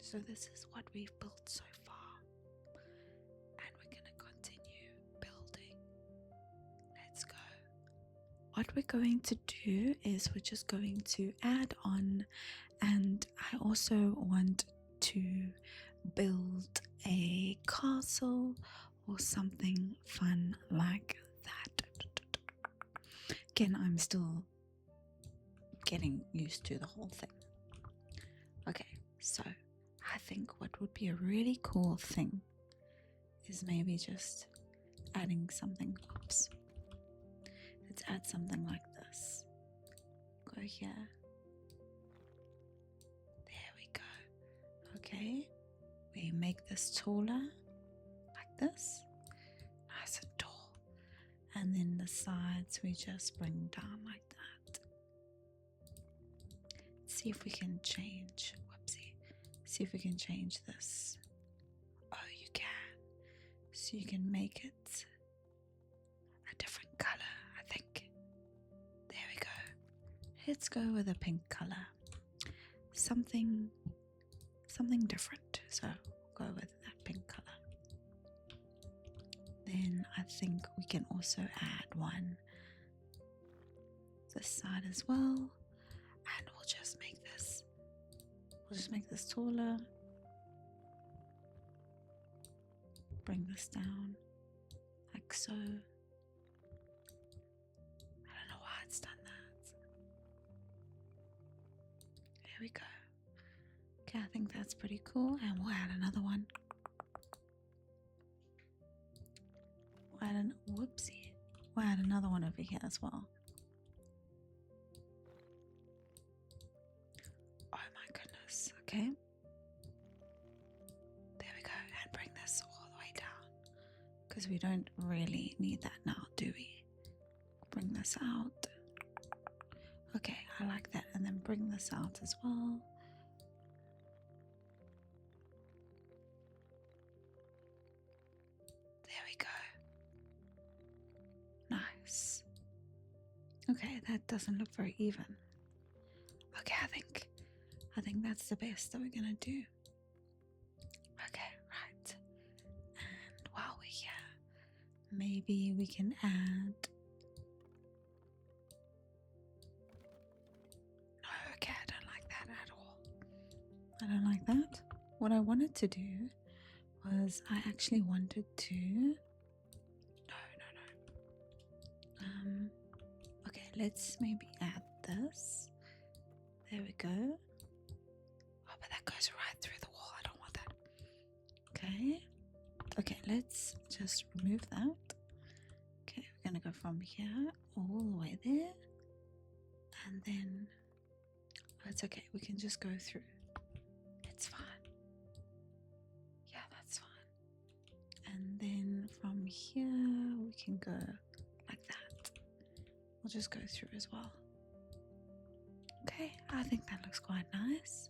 So this is what we've built so far, and we're going to continue building. Let's go. What we're going to do is we're just going to add on, and I also want to build a castle or something fun like that. Again, I'm still getting used to the whole thing. Okay, so I think what would be a really cool thing is maybe just adding something. Oops. Let's add something like this. Go here. There we go. Okay, we make this taller like this. Nice and tall. And then the sides we just bring down like that. Let's see if we can change. Whoopsie. See if we can change this. Oh, you can. So you can make it a different color, I think. There we go. Let's go with a pink color. Something different. So we'll go with that pink color. Then I think we can also add one this side as well, and we'll just make this taller. Bring this down like so. I don't know why it's done that. There we go. Okay, I think that's pretty cool, and we'll add another one. Whoopsie. We'll add another one over here as well. Oh my goodness. Okay. There we go. And bring this all the way down, because we don't really need that now, do we? Bring this out. Okay, I like that. And then bring this out as well. There we go. Nice. Okay, that doesn't look very even. Okay, I think that's the best that we're gonna do. Okay, right. And while we're here, maybe we can add. No, okay, I don't like that at all. I don't like that. What I wanted to do was I actually wanted to. Okay, let's maybe add this. There we go. Oh, but that goes right through the wall. I don't want that. Okay. Okay, let's just remove that. Okay, we're going to go from here all the way there. And then, oh, it's okay. We can just go through. It's fine. Yeah, that's fine. And then from here, we can go like that. We'll just go through as well. Okay, I think that looks quite nice.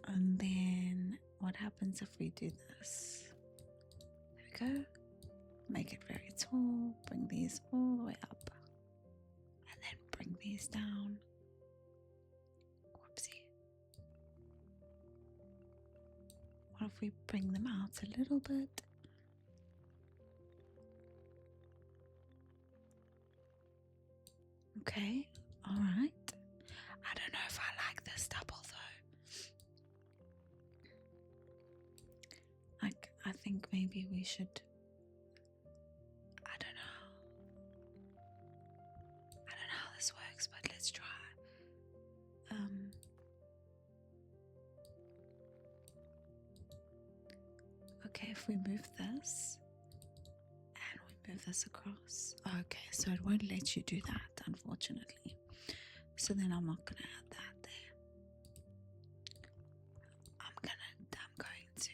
And then what happens if we do this? There we go. Make it very tall. Bring these all the way up. And then bring these down. Whoopsie. What if we bring them out a little bit? Okay, all right. I don't know if I like this double though. I think maybe we should. I don't know how this works, but let's try. Okay, if we move this. Move this across. Okay, so it won't let you do that, unfortunately. So then I'm not gonna add that there. I'm going to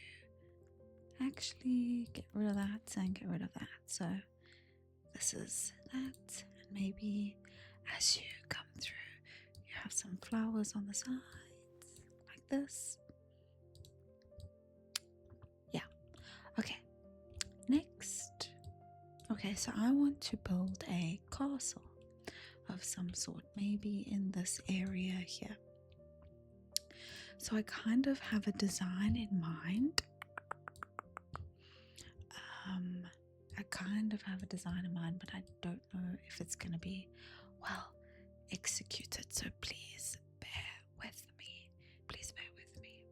actually get rid of that and get rid of that. So this is that, and maybe as you come through, you have some flowers on the sides like this. Yeah. Okay. Next. Okay, so I want to build a castle of some sort, maybe in this area here. So I kind of have a design in mind. I kind of have a design in mind, but I don't know if it's going to be well executed. So please bear with me. Please bear with me.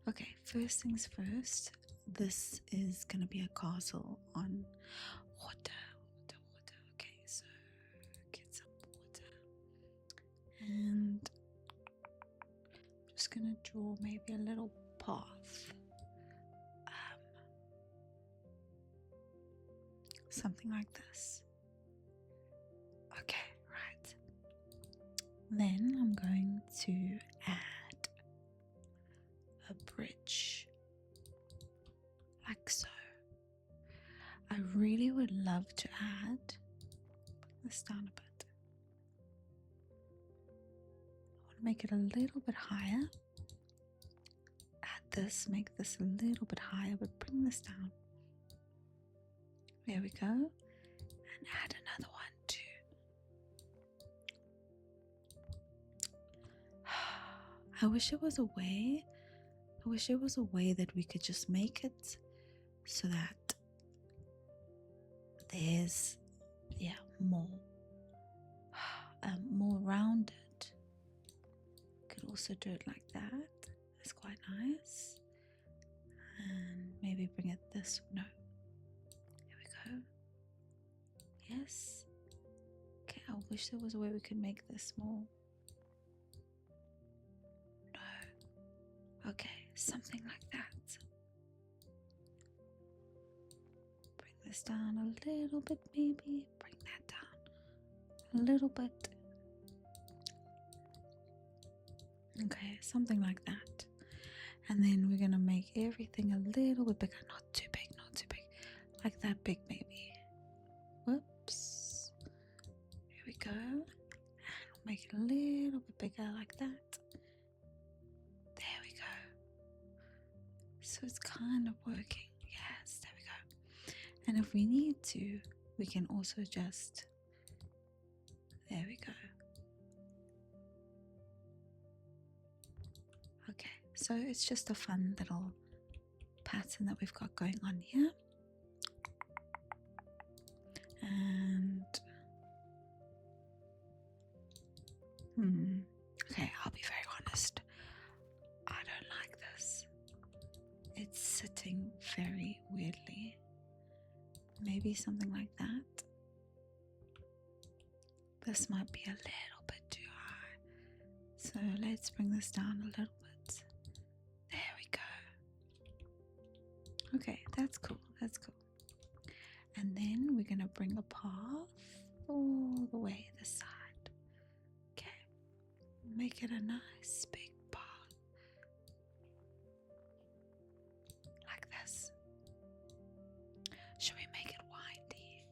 Okay, first things first. This is going to be a castle on water. Okay, so get some water. And I'm just going to draw maybe a little path. Something like this. Okay, right. Then I'm going to add a bridge like so. I really would love to add, bring this down a bit. I want to make it a little bit higher. Add this, make this a little bit higher, but bring this down. There we go. And add another one too. I wish there was a way. I wish there was a way that we could just make it so that there's more rounded. Could also do it like that. That's quite nice. And maybe bring it this. No. There we go. Yes. Okay, I wish there was a way we could make this small. No. Okay, something like that. Bring this down a little bit, maybe. Bring that down a little bit. Okay, something like that. And then we're gonna make everything a little bit bigger. Not too big, not too big. Like that big, maybe. Whoops. Here we go. And we'll make it a little bit bigger like that. There we go. So it's kind of working. Yes, there we go. And if we need to, we can also just, there we go. Okay, so it's just a fun little pattern that we've got going on here. And okay, I'll be very honest. I don't like this. It's sitting very weirdly. Maybe something like that. This might be a little bit too high. So let's bring this down a little bit. There we go. Okay, that's cool. That's cool. And then we're going to bring a path all the way this side. Okay. Make it a nice big path. Like this. Should we make it windy?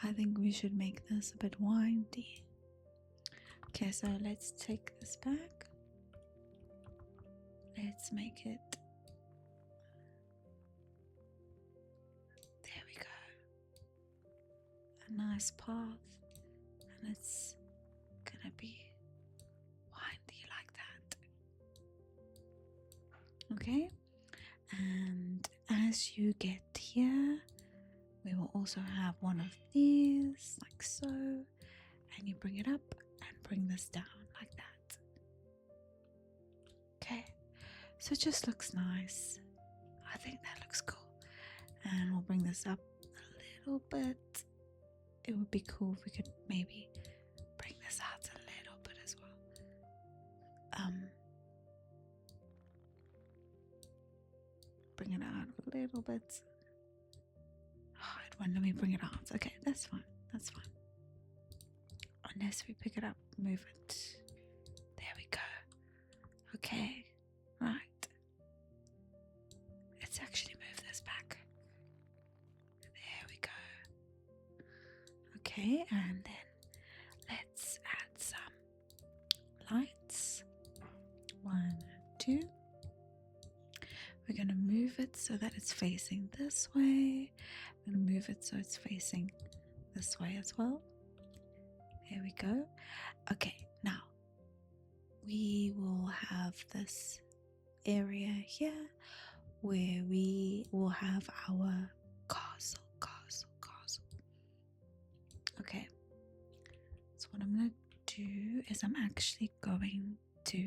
I think we should make this a bit windy. Okay, so let's take this back. Let's make it. There we go. A nice path. And it's gonna be windy like that. Okay? And as you get here, we will also have one of these, like so. And you bring it up and bring this down like that. Okay, so it just looks nice. I think that looks cool. And we'll bring this up a little bit. It would be cool if we could maybe bring this out a little bit as well. Bring it out a little bit. Oh, it won't let me bring it out. Okay, that's fine. That's fine. Unless we pick it up, move it. There we go. Okay, right. Let's actually move this back. There we go. Okay, and then let's add some lights. 1, 2. We're going to move it so that it's facing this way. We're going to move it so it's facing this way as well. There we go. Okay, now we will have this area here where we will have our castle. Okay, so what I'm gonna do is I'm actually going to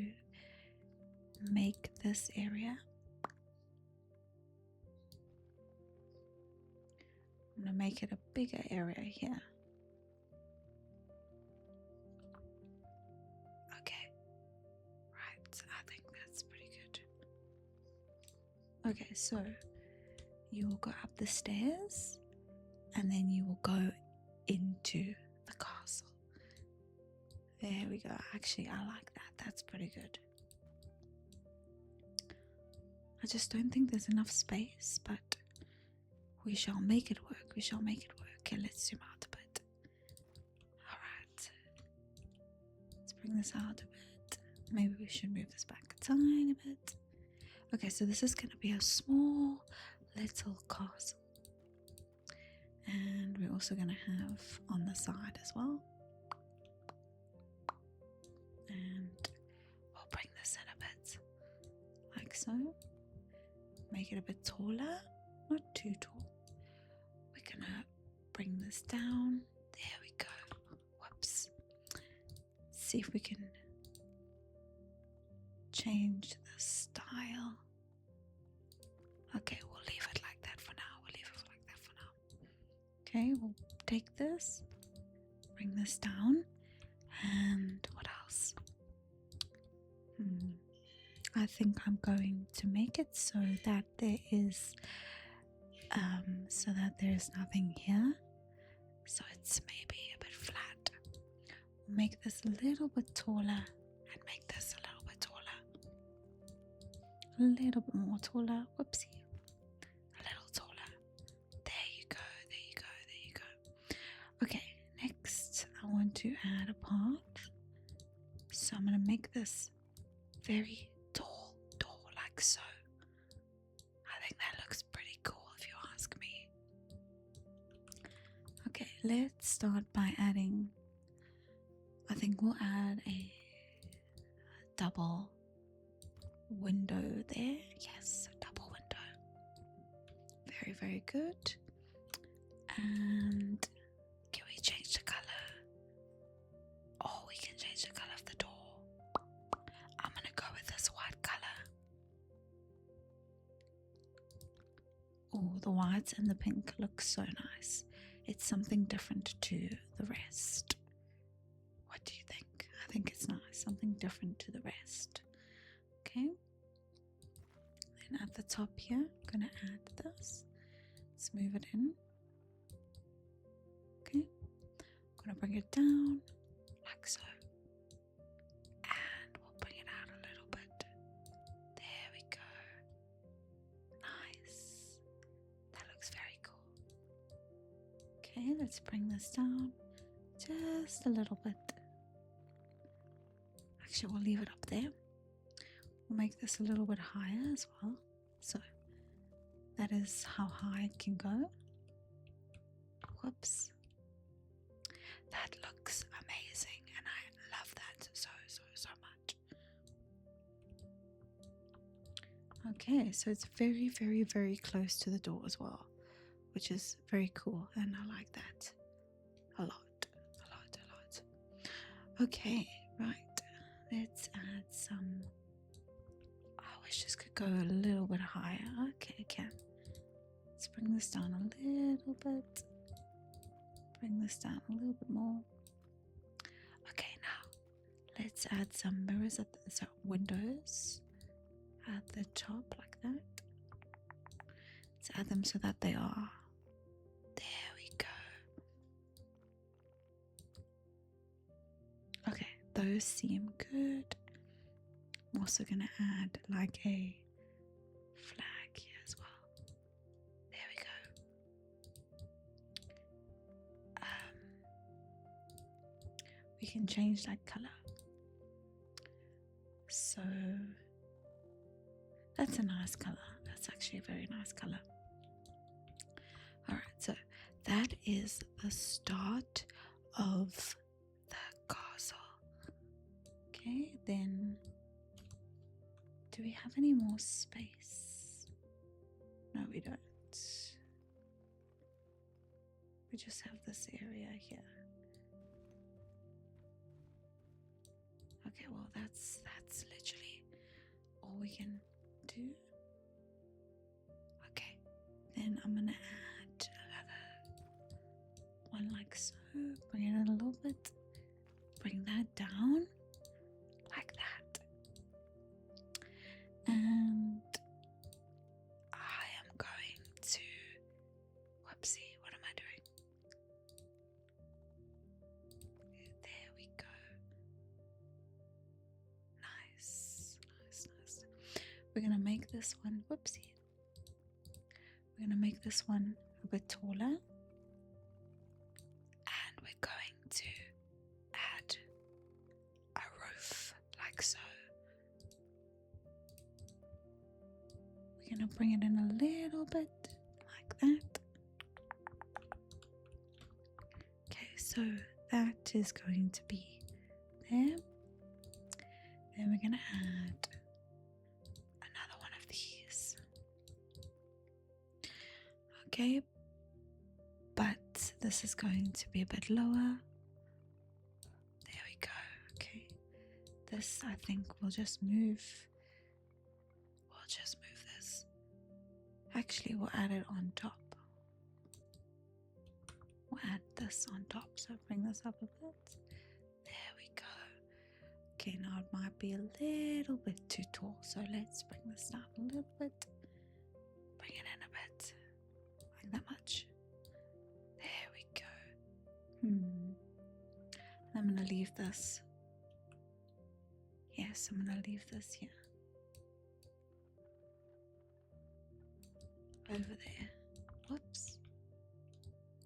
make this area. I'm gonna make it a bigger area here. Okay, right, I think that's pretty good. Okay, so you will go up the stairs and then you will go into the castle. There we go. Actually, I like that. That's pretty good. I just don't think there's enough space, but we shall make it work. We shall make it work. Okay, let's zoom out a bit. Alright. Let's bring this out a bit. Maybe we should move this back a tiny bit. Okay, so this is going to be a small little castle. And we're also going to have on the side as well. And we'll bring this in a bit. Like so. Make it a bit taller. Not too tall. We're going to bring this down. There we go. Whoops. See if we can change the style. Okay, we'll leave it like that for now. Okay, we'll take this, bring this down, and what else? I think I'm going to make it so that there is, there's nothing here. So it's maybe a bit flat. We'll make this a little bit taller and make this a little bit taller. A little bit more taller. Whoopsie. A little taller. There you go. Okay, next I want to add a path. So I'm going to make this very tall, like so. I think that looks pretty cool if you ask me. Okay, let's start by adding, I think we'll add a double window there. Yes, a double window. Very, very good. And can we change the color? Oh, we can change the color of the door. I'm gonna go with this white color. Oh, the white and the pink look so nice. It's something different to the rest. What do you think? I think it's nice. Something different to the rest. Okay. Then at the top here, I'm gonna add this. Let's move it in. Okay. I'm gonna bring it down like so. And we'll bring it out a little bit. There we go. Nice. That looks very cool. Okay, let's bring this down just a little bit. Actually, we'll leave it up there. We'll make this a little bit higher as well. So that is how high it can go. Whoops. That looks amazing and I love that so much. Okay, so it's very, very, very close to the door as well, which is very cool and I like that a lot. Okay, right. Let's add some. I wish this could go a little bit higher. Okay, I can. Let's bring this down a little bit. Bring this down a little bit more. Okay, now let's add some mirrors at the windows at the top like that. Let's add them so that they are. There we go. Okay, those seem good. I'm also gonna add like a flag here as well. There we go. We can change that color. So that's a nice color. That's actually a very nice color. Alright, so that is the start of the castle. Okay, then Do we have any more space? No, we don't. We just have this area here. Okay, well that's literally all we can do. Okay, then I'm gonna add another one like so. Bring it in a little bit. Bring that down like that. And I am going to, whoopsie, what am I doing? There we go. Nice. We're gonna make this one, whoopsie. We're gonna make this one a bit taller. And we're going to add a roof like so. We're gonna bring it in a little bit like that. Okay, so that is going to be there. Then we're gonna add another one of these. Okay, but this is going to be a bit lower. There we go. Okay, this I think we'll just move. We'll just move this. Actually, we'll add it on top. We'll add this on top. So bring this up a bit. There we go. Okay, now it might be a little bit too tall. So let's bring this down a little bit. Bring it in a bit. Like that much. There we go. I'm gonna leave this. Yes, I'm gonna leave this here. Over there. Whoops.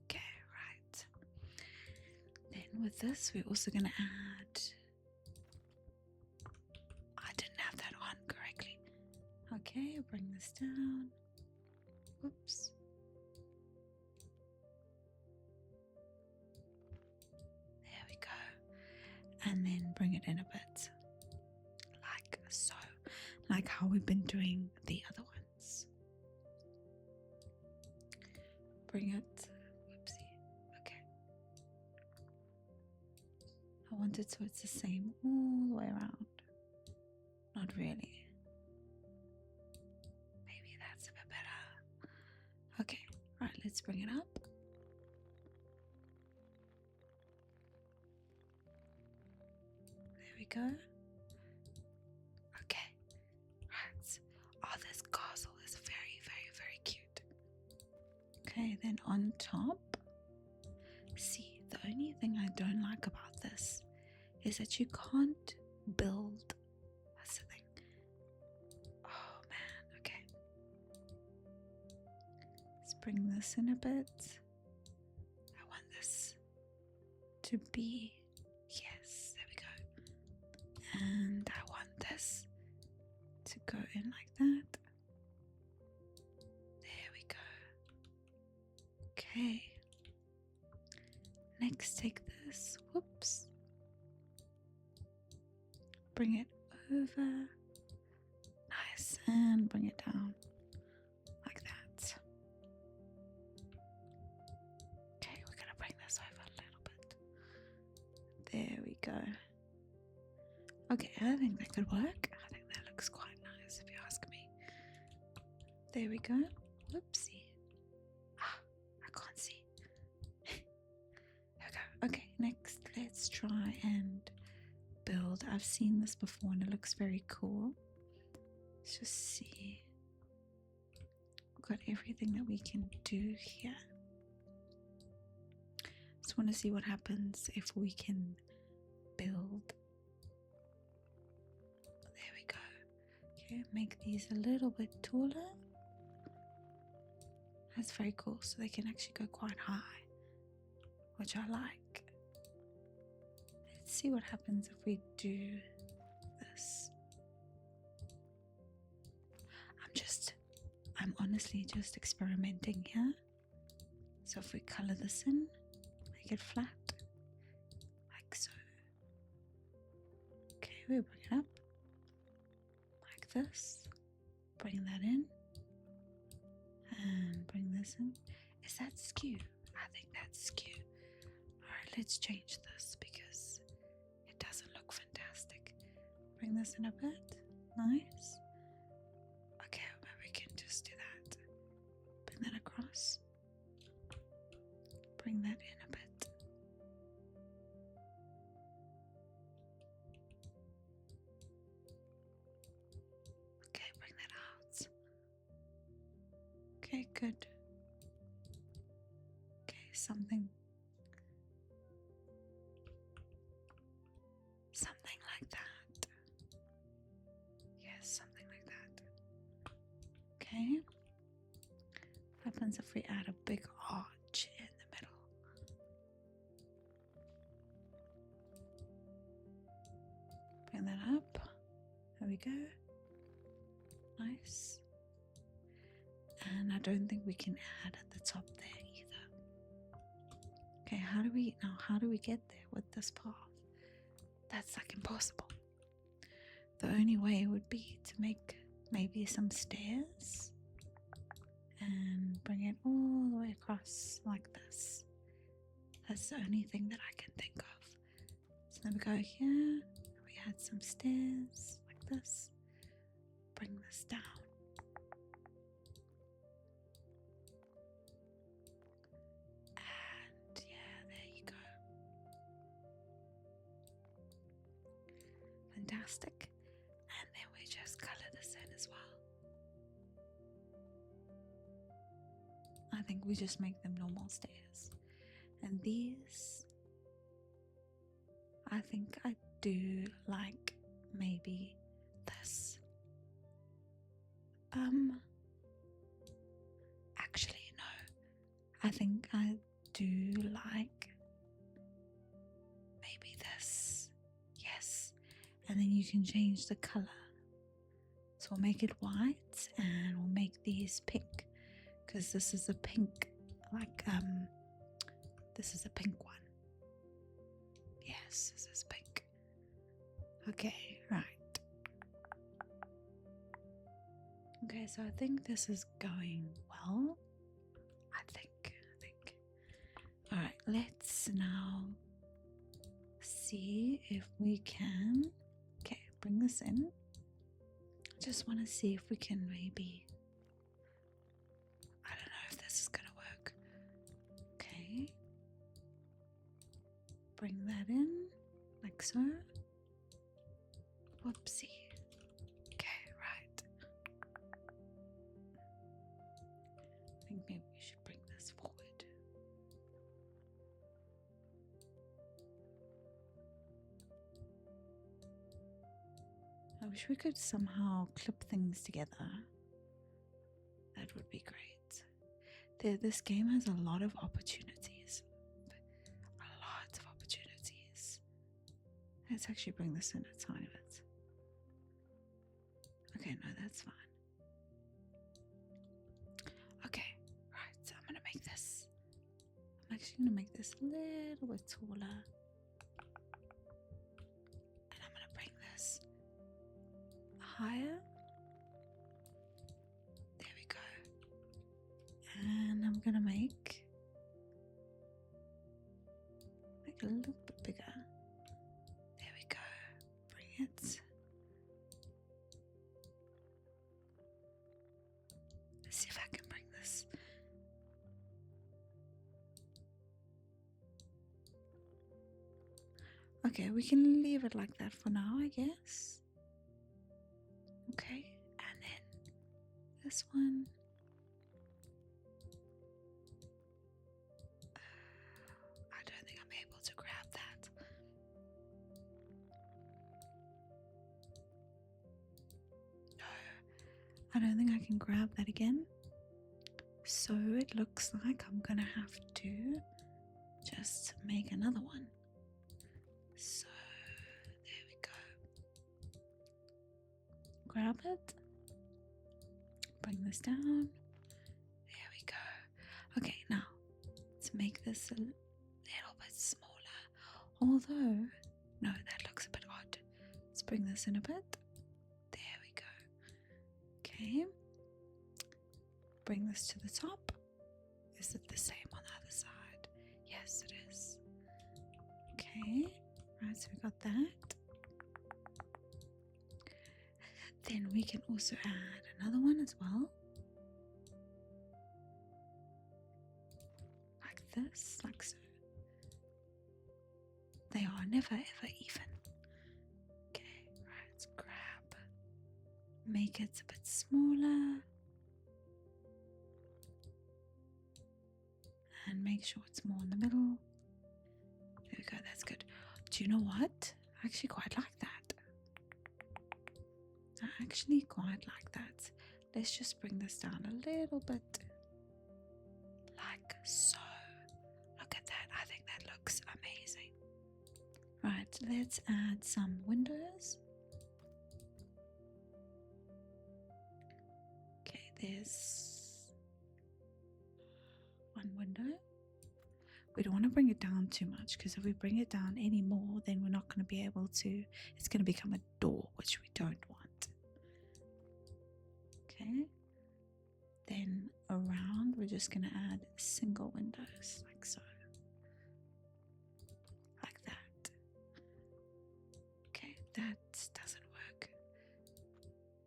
Okay, right. Then with this, we're also gonna add. I didn't have that on correctly. Okay, I'll bring this down. Whoops. There we go. And then bring it in a bit. Like so. Like how we've been doing the other ones. Bring it. Whoopsie. Okay. I want it so it's the same all the way around. Not really. Maybe that's a bit better. Okay. Right, let's bring it up. There we go. Okay. Right. Oh, this castle is very, very, very cute. Okay, then on top. See, the only thing I don't like about this is that you can't build. That's the thing. Oh man, okay. Let's bring this in a bit. I want this to be, yes, there we go. And I want this to go in like that. There we go. Okay. Next, take this. Whoops. Bring it over. Nice. And bring it down. Like that. Okay, we're going to bring this over a little bit. There we go. Okay, I think that could work. I think that looks quite nice if you ask me. There we go. Whoopsie. Ah, I can't see. There we go. Okay, next let's try and build. I've seen this before and it looks very cool. Let's just see. We've got everything that we can do here. Just want to see what happens if we can build. There we go. Okay, make these a little bit taller. That's very cool. So they can actually go quite high, which I like. Let's see what happens if we do this. I'm honestly just experimenting here. So if we color this in, make it flat, like so. Okay, we bring it up, like this. Bring that in. And bring this in. Is that skew? I think that's skew. Alright, let's change this because it doesn't look fantastic. Bring this in a bit. Nice. Okay, maybe we can just do that. Bring that across. Bring that in a bit. Okay, bring that out. Okay, good. Okay, something like that. Yes, something like that. Okay. What happens if we add a big arch in the middle? Bring that up. There we go. Nice. And I don't think we can add at the top there either. Okay, how do we get there with this path? That's like impossible. The only way would be to make maybe some stairs and bring it all the way across like this. That's the only thing that I can think of. So then we go here, we add some stairs like this, bring this down. And yeah, there you go. Fantastic. And then we just color this in as well. I think we just make them normal stairs. And these, I think I do like maybe this. Actually no. I think I do like maybe this. Yes. And then you can change the color. So we'll make it white and we'll make these pink. Because this is a pink, like, this is a pink one. Yes, this is pink. Okay, right. Okay, so I think this is going well. I think. Alright, let's now see if we can, okay, bring this in. Just want to see if we can maybe, I don't know if this is going to work. Okay. Bring that in, like so. Whoopsie. Okay, right. I think maybe we should bring this forward. I wish we could somehow clip things together. That would be great. This game has a lot of opportunities. A lot of opportunities. Let's actually bring this in a tiny bit. Okay, no, that's fine. Okay, right, so I'm gonna make this. I'm actually gonna make this a little bit taller. And I'm gonna bring this higher. There we go. And I'm gonna make a little bit bigger. There we go. Bring it. Let's see if I can bring this. Okay, we can leave it like that for now, I guess. Okay, and then this one. I don't think I'm able to grab that. No, I don't think I can grab that again. So it looks like I'm gonna have to just make another one. So there we go. Grab it. Bring this down. There we go. Okay, now let's make this a little bit smaller. Although, no, that looks a bit odd. Let's bring this in a bit. There we go. Okay. Bring this to the top. Is it the same on the other side? Yes, it is. Okay. Right, so we got that. Then we can also add another one as well. Like this, like so. They are never ever even. Okay, right, let's grab. Make it a bit smaller. And make sure it's more in the middle. There we go, that's good. Do you know what? I actually quite like that. I actually quite like that. Let's just bring this down a little bit. Like so. Look at that. I think that looks amazing. Right, let's add some windows. Okay, there's one window. We don't want to bring it down too much, because if we bring it down any more, then we're not going to be able to, it's going to become a door, which we don't want. Okay, then around we're just going to add single windows, like so. Like that. Okay, that doesn't work.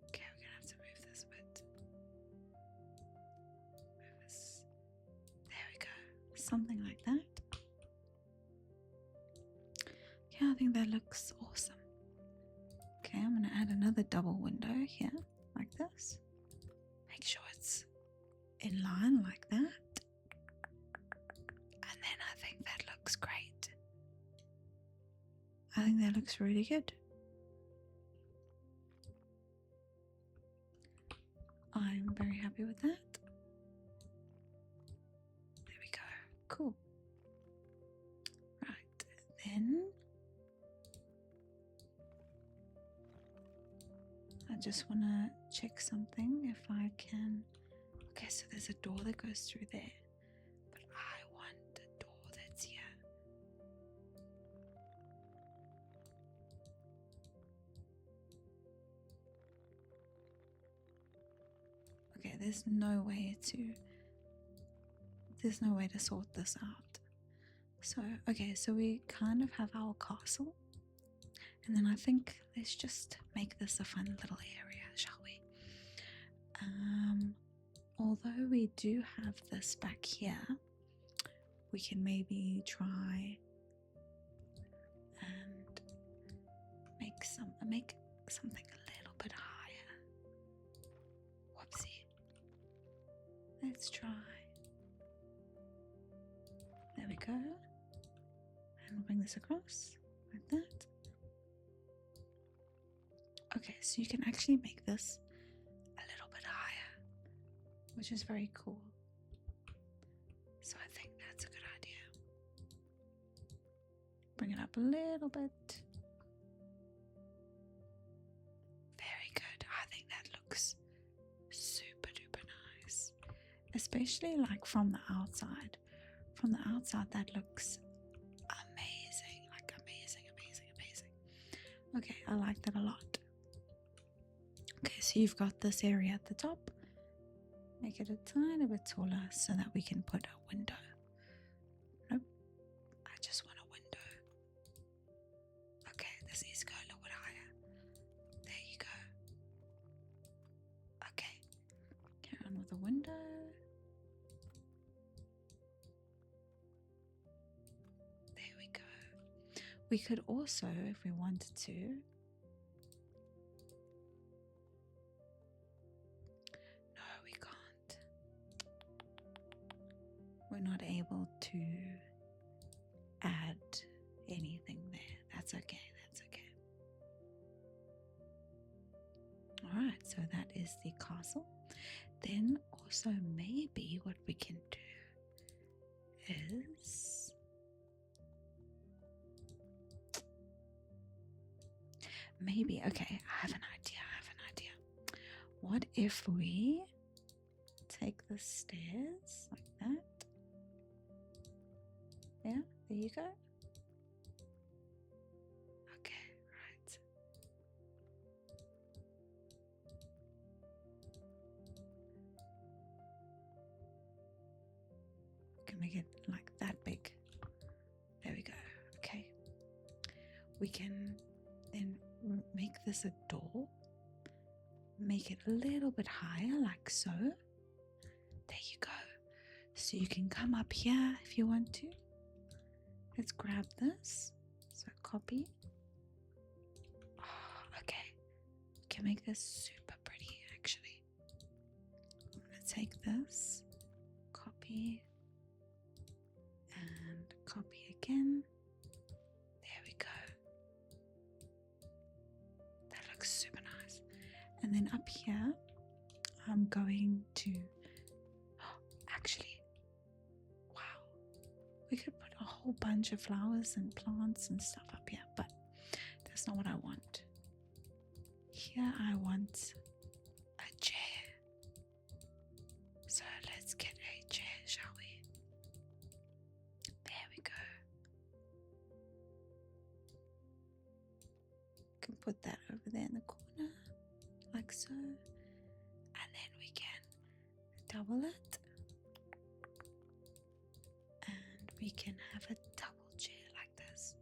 Okay, we're going to have to move this a bit. Move this. There we go. Something like that. Okay, I think that looks awesome. Okay, I'm going to add another double window here, like this. Make sure it's in line like that. And then I think that looks great. I think that looks really good. I'm very happy with that. There we go. Cool. Right, then I just want to check something if I can. Okay, so there's a door that goes through there, but I want a door that's here. Okay, there's no way to sort this out. So, okay, so we kind of have our castle. And then I think let's just make this a fun little area, shall we? Although we do have this back here, we can maybe try and make something a little bit higher. Whoopsie. Let's try. There we go. And we'll bring this across like that. Okay, so you can actually make this a little bit higher, which is very cool. So I think that's a good idea. Bring it up a little bit. Very good. I think that looks super duper nice. Especially like from the outside. From the outside that looks amazing. Like amazing, amazing, amazing. Okay, I like that a lot. Okay, so you've got this area at the top. Make it a tiny bit taller so that we can put a window. Nope, I just want a window. Okay, this needs to go a little bit higher. There you go. Okay, carry on with the window. There we go. We could also, if we wanted to, we're not able to add anything there. That's okay, that's okay. Alright, so that is the castle. Then also maybe what we can do is maybe, okay, I have an idea. What if we take the stairs like that? Yeah, there you go. Okay, right. make it like that big. There we go. Okay. We can then make this a door. Make it a little bit higher, like so. There you go. So you can come up here if you want to. Let's grab this. So copy. Oh, okay. We can make this super pretty actually. I'm going to take this, copy, and copy again. There we go. That looks super nice. And then up here, I'm going to, actually, wow, we could put a whole bunch of flowers and plants and stuff up here, but that's not what I want. Here I want a chair. So let's get a chair, shall we? There we go. Can put that over there in the corner, like so. And then we can double it. And we can have a double chair like this.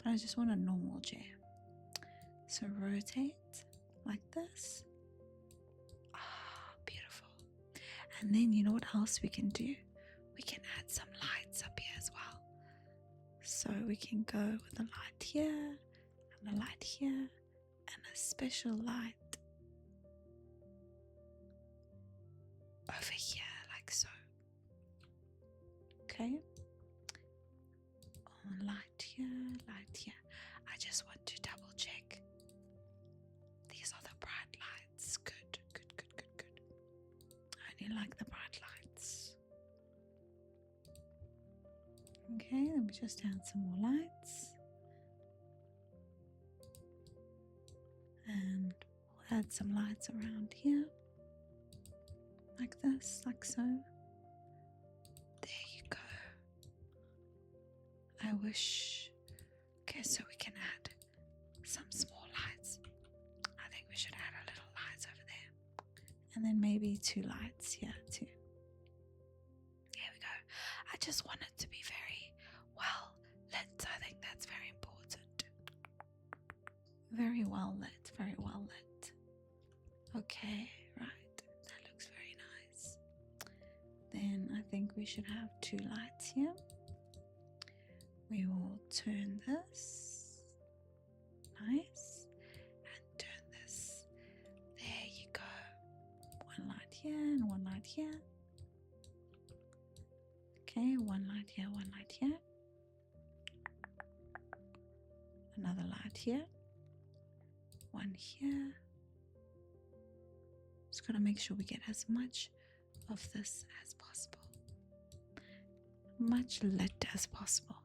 But I just want a normal chair. So rotate like this. Ah, beautiful. And then you know what else we can do? We can add some lights up here as well. So we can go with a light here, and a light here, and a special light over here, like so. Okay. Oh, light here, light here. I just want to double check. These are the bright lights. Good, good, good, good, good. I only like the bright lights. Okay, let me just add some more lights. And we'll add some lights around here. Like this, like so. There you go. I wish. Okay, so we can add some small lights. I think we should add a little lights over there. And then maybe 2 lights here too. There we go. I just want it to be very well lit. I think that's very important. Very well lit, very well lit. Okay, right. That looks very nice. Then I think we should have 2 lights here. We will turn this. Nice. And turn this. There you go. 1 light here and 1 light here. Okay, 1 light here, 1 light here. Another light here. 1 here. Just gotta make sure we get as much of this as possible. Much lit as possible.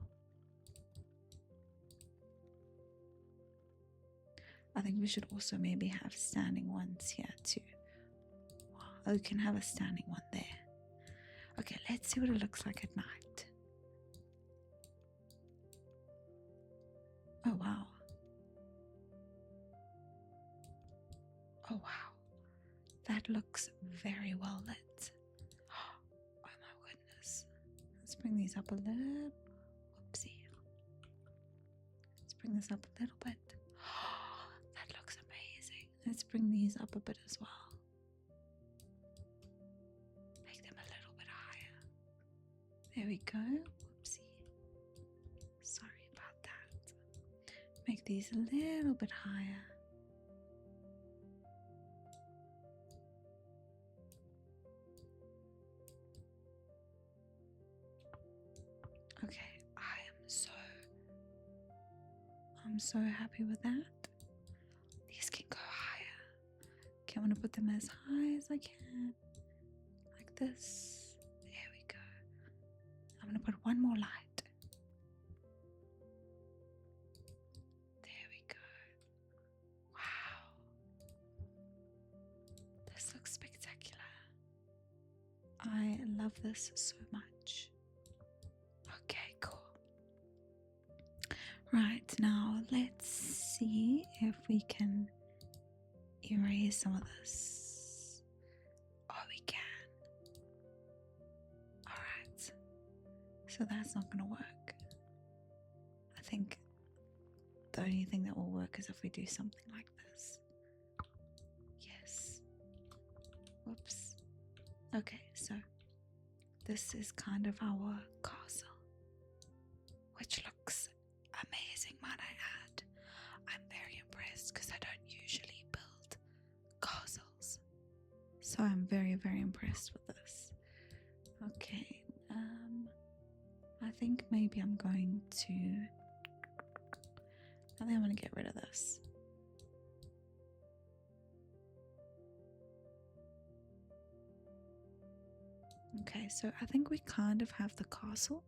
I think we should also maybe have standing ones here too. Oh, we can have a standing one there. Okay, let's see what it looks like at night. Oh wow. Oh wow. That looks very well lit. Oh my goodness. Let's bring these up a little. Whoopsie. Let's bring this up a little bit. Oh, that looks amazing. Let's bring these up a bit as well. Make them a little bit higher. There we go. Whoopsie. Sorry about that. Make these a little bit higher. Okay, I'm so happy with that. These can go higher. Okay, I'm gonna put them as high as I can. Like this. There we go. I'm gonna put 1 more light. There we go. Wow. This looks spectacular. I love this so much. Okay, cool. Right, now let's see if we can erase some of this. Oh, we can. Alright. So that's not going to work. I think the only thing that will work is if we do something like this. Yes. Whoops. Okay, so this is kind of our castle, which looks amazing, might I add. I'm very impressed because I don't usually build castles. So I'm very, very impressed with this. Okay, I think maybe I'm going to get rid of this. Okay, so I think we kind of have the castle.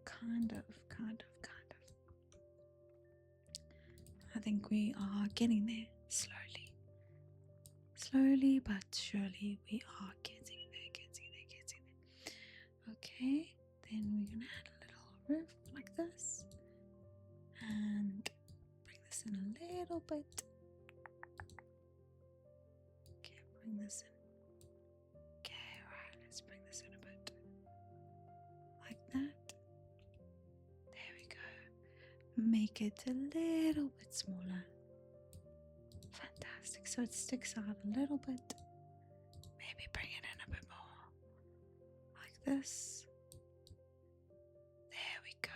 Kind of. I think we are getting there slowly. Slowly but surely we are getting there. Okay, then we're gonna add a little roof like this. And bring this in a little bit. Okay, bring this in. Okay, right, let's bring this in a bit. Like that. There we go. Make it a little bit smaller. Fantastic. So it sticks out a little bit. Maybe bring it in a bit more. Like this. There we go.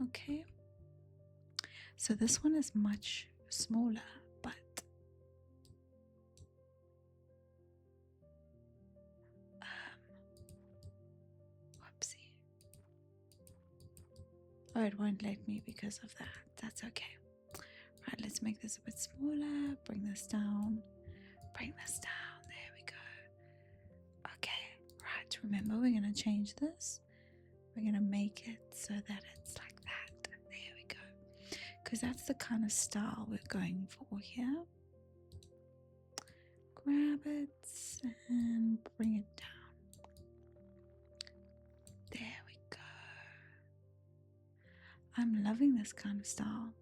Okay. So this one is much smaller, but whoopsie. Oh, it won't let me because of that. That's okay. Right, let's make this a bit smaller. Bring this down. There we go. Okay, right. Remember, we're going to change this. We're going to make it so that it's like that. There we go. Because that's the kind of style we're going for here. Grab it and bring it down. There we go. I'm loving this kind of style.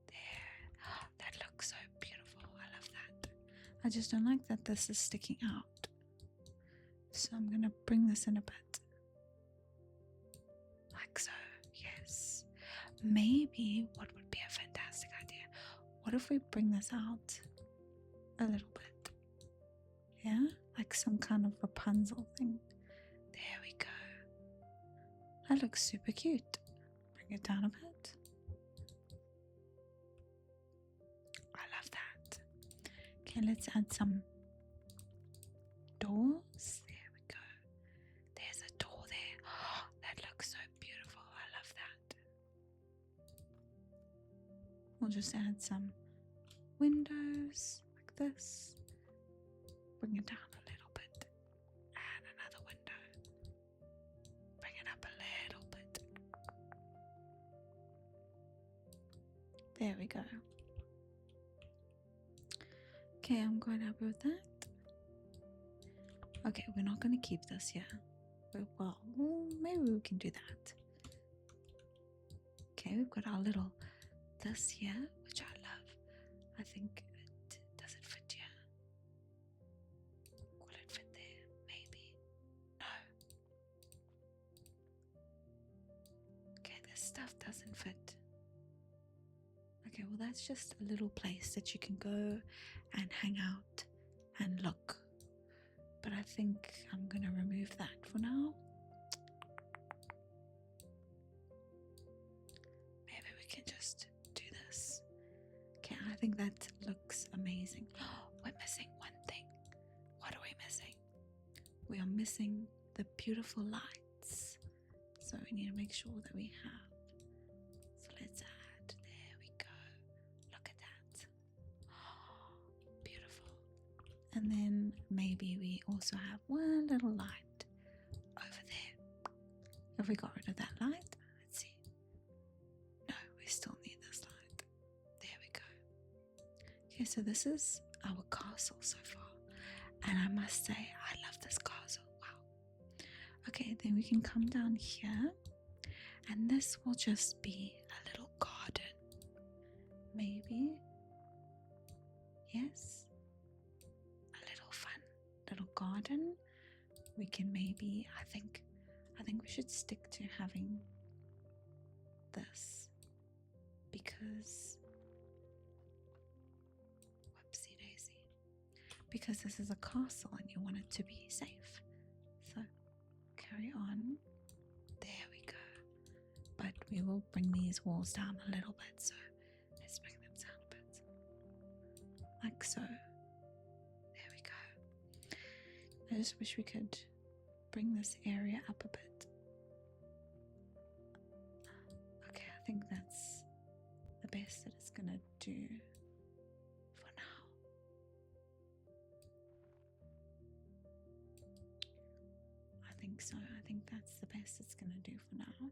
There. That looks so beautiful. I love that. I just don't like that this is sticking out. So I'm going to bring this in a bit. Like so. Yes. Maybe what would be a fantastic idea? What if we bring this out a little bit? Yeah? Like some kind of Rapunzel thing. There we go. That looks super cute. Bring it down a bit. I love that. Okay, let's add some doors. There we go. There's a door there. Oh, that looks so beautiful. I love that. We'll just add some windows like this. Bring it down a little bit. Add another window. Bring it up a little bit. There we go. Okay, I'm quite happy with that. Okay, we're not going to keep this here. Well, maybe we can do that. Okay, we've got our little this here, which I love. I think does it fit here? Will it fit there? Maybe. No. Okay, this stuff doesn't fit. Okay, well that's just a little place that you can go and hang out and look. But I think I'm going to remove that for now. Maybe we can just do this. Okay, I think that looks amazing. Oh, we're missing one thing. What are we missing? We are missing the beautiful lights. So we need to make sure that we have. So let's add. There we go. Look at that. Oh, beautiful. And then maybe we also have one little light over there. Have we got rid of that light? Let's see. No, we still need this light. There we go. Okay, so this is our castle so far. And I must say, I love this castle. Wow. Okay, then we can come down here. And this will just be a little garden. Maybe. Yes. Little garden we can maybe, I think we should stick to having this, because whoopsie daisy, because this is a castle and you want it to be safe. So carry on. There we go. But we will bring these walls down a little bit, so let's bring them down a bit. Like so. There we go. I just wish we could bring this area up a bit. Okay, I think that's the best that it's gonna do for now. I think so. I think that's the best it's gonna do for now.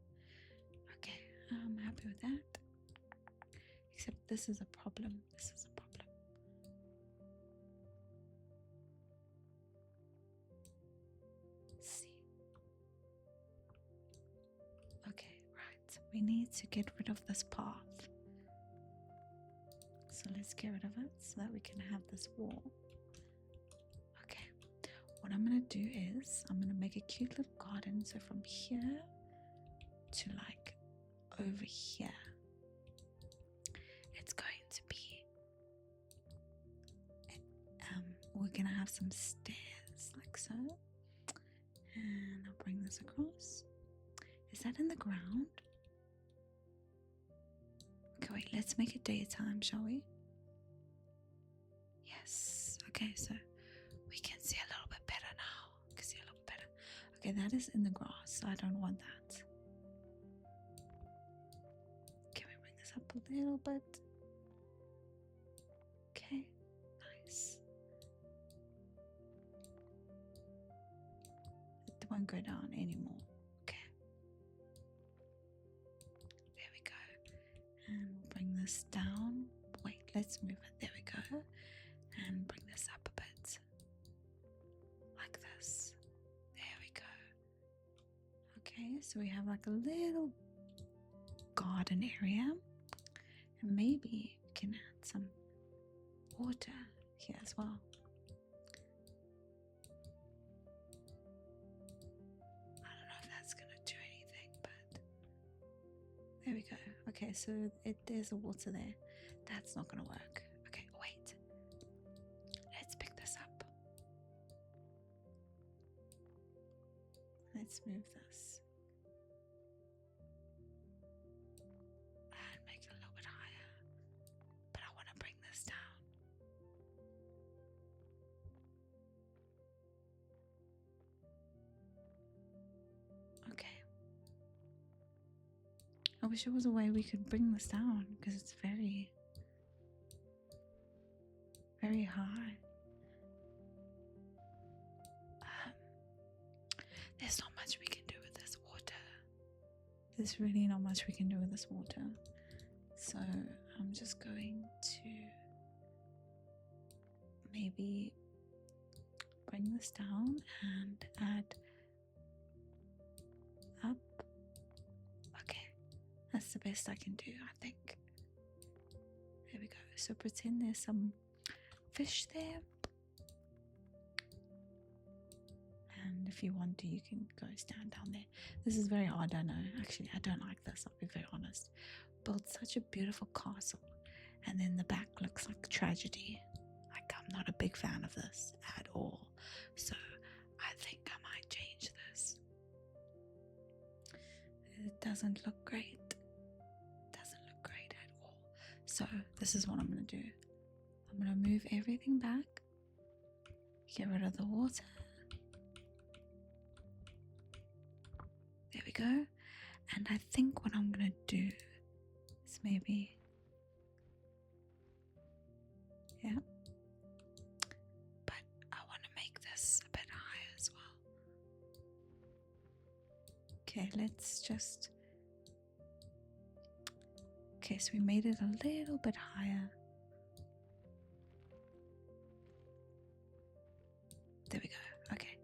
Okay, I'm happy with that. Except this is a problem. This is a problem. Let's see. Okay, right. We need to get rid of this path. So let's get rid of it so that we can have this wall. Okay. What I'm going to do is I'm going to make a cute little garden. So from here to like over here, it's going to be we're gonna have some stairs like so, and I'll bring this across. Is that in the ground? Okay, wait, let's make it daytime, shall we? Yes. Okay, so we can see a little bit better now. We can see a little bit better. Okay, that is in the grass, so I don't want that. Can we bring this up a little bit? Okay, nice. It won't go down anymore. Okay. There we go. And we'll bring this down. Wait, let's move it. There we go. And bring this up a bit. Like this. There we go. Okay, so we have like a little garden area. And maybe we can add some water here as well. I don't know if that's gonna do anything, but there we go. Okay, so there's a water there. That's not gonna work. Okay, wait. Let's pick this up. Let's move this. And make it a little bit higher. But I want to bring this down. Okay. I wish there was a way we could bring this down because it's very, very high. There's not much we can do with this water. There's really not much we can do with this water. So I'm just going to maybe bring this down and add up. Okay, that's the best I can do, I think. There we go. So pretend there's some fish there. And if you want to, you can go stand down there. This is very hard, I know. Actually, I don't like this, I'll be very honest. Built such a beautiful castle, and then the back looks like tragedy. Like, I'm not a big fan of this at all. So I think I might change this. It doesn't look great. It doesn't look great at all. So this is what I'm going to do. I'm going to move everything back. Get rid of the water. There we go. And I think what I'm going to do is maybe, yeah, but I want to make this a bit higher as well. Okay, let's just, okay, so we made it a little bit higher. There we go. Okay,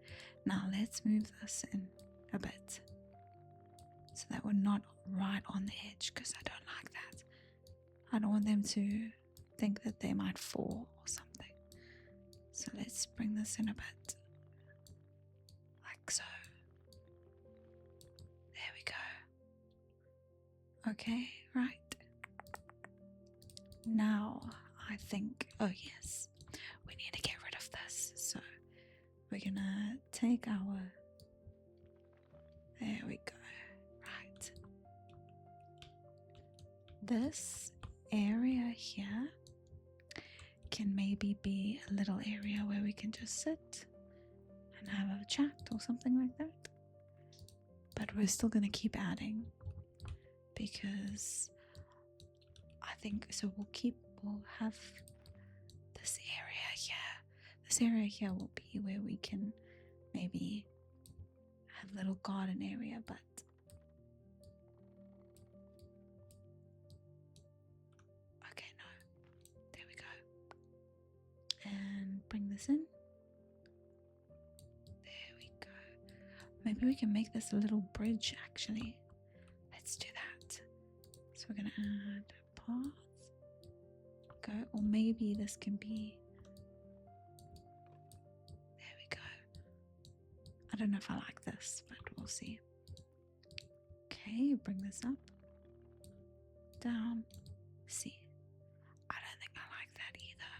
now let's move this in a bit so that we're not right on the edge, because I don't like that. I don't want them to think that they might fall or something. So let's bring this in a bit like like so. There we go. Okay, right. Now I think, oh yes, we need to get rid of this. So we're gonna take our, there we go, right. This area here can maybe be a little area where we can just sit and have a chat or something like that. But we're still gonna keep adding because I think so. We'll have this area here. This area here will be where we can maybe have a little garden area, but okay, no. There we go. And bring this in. There we go. Maybe we can make this a little bridge actually. Let's do that. So we're gonna add a path. Go, or maybe this can be, there we go. I don't know if I like this, but we'll see. Okay, bring this up, down, see. I don't think I like that either.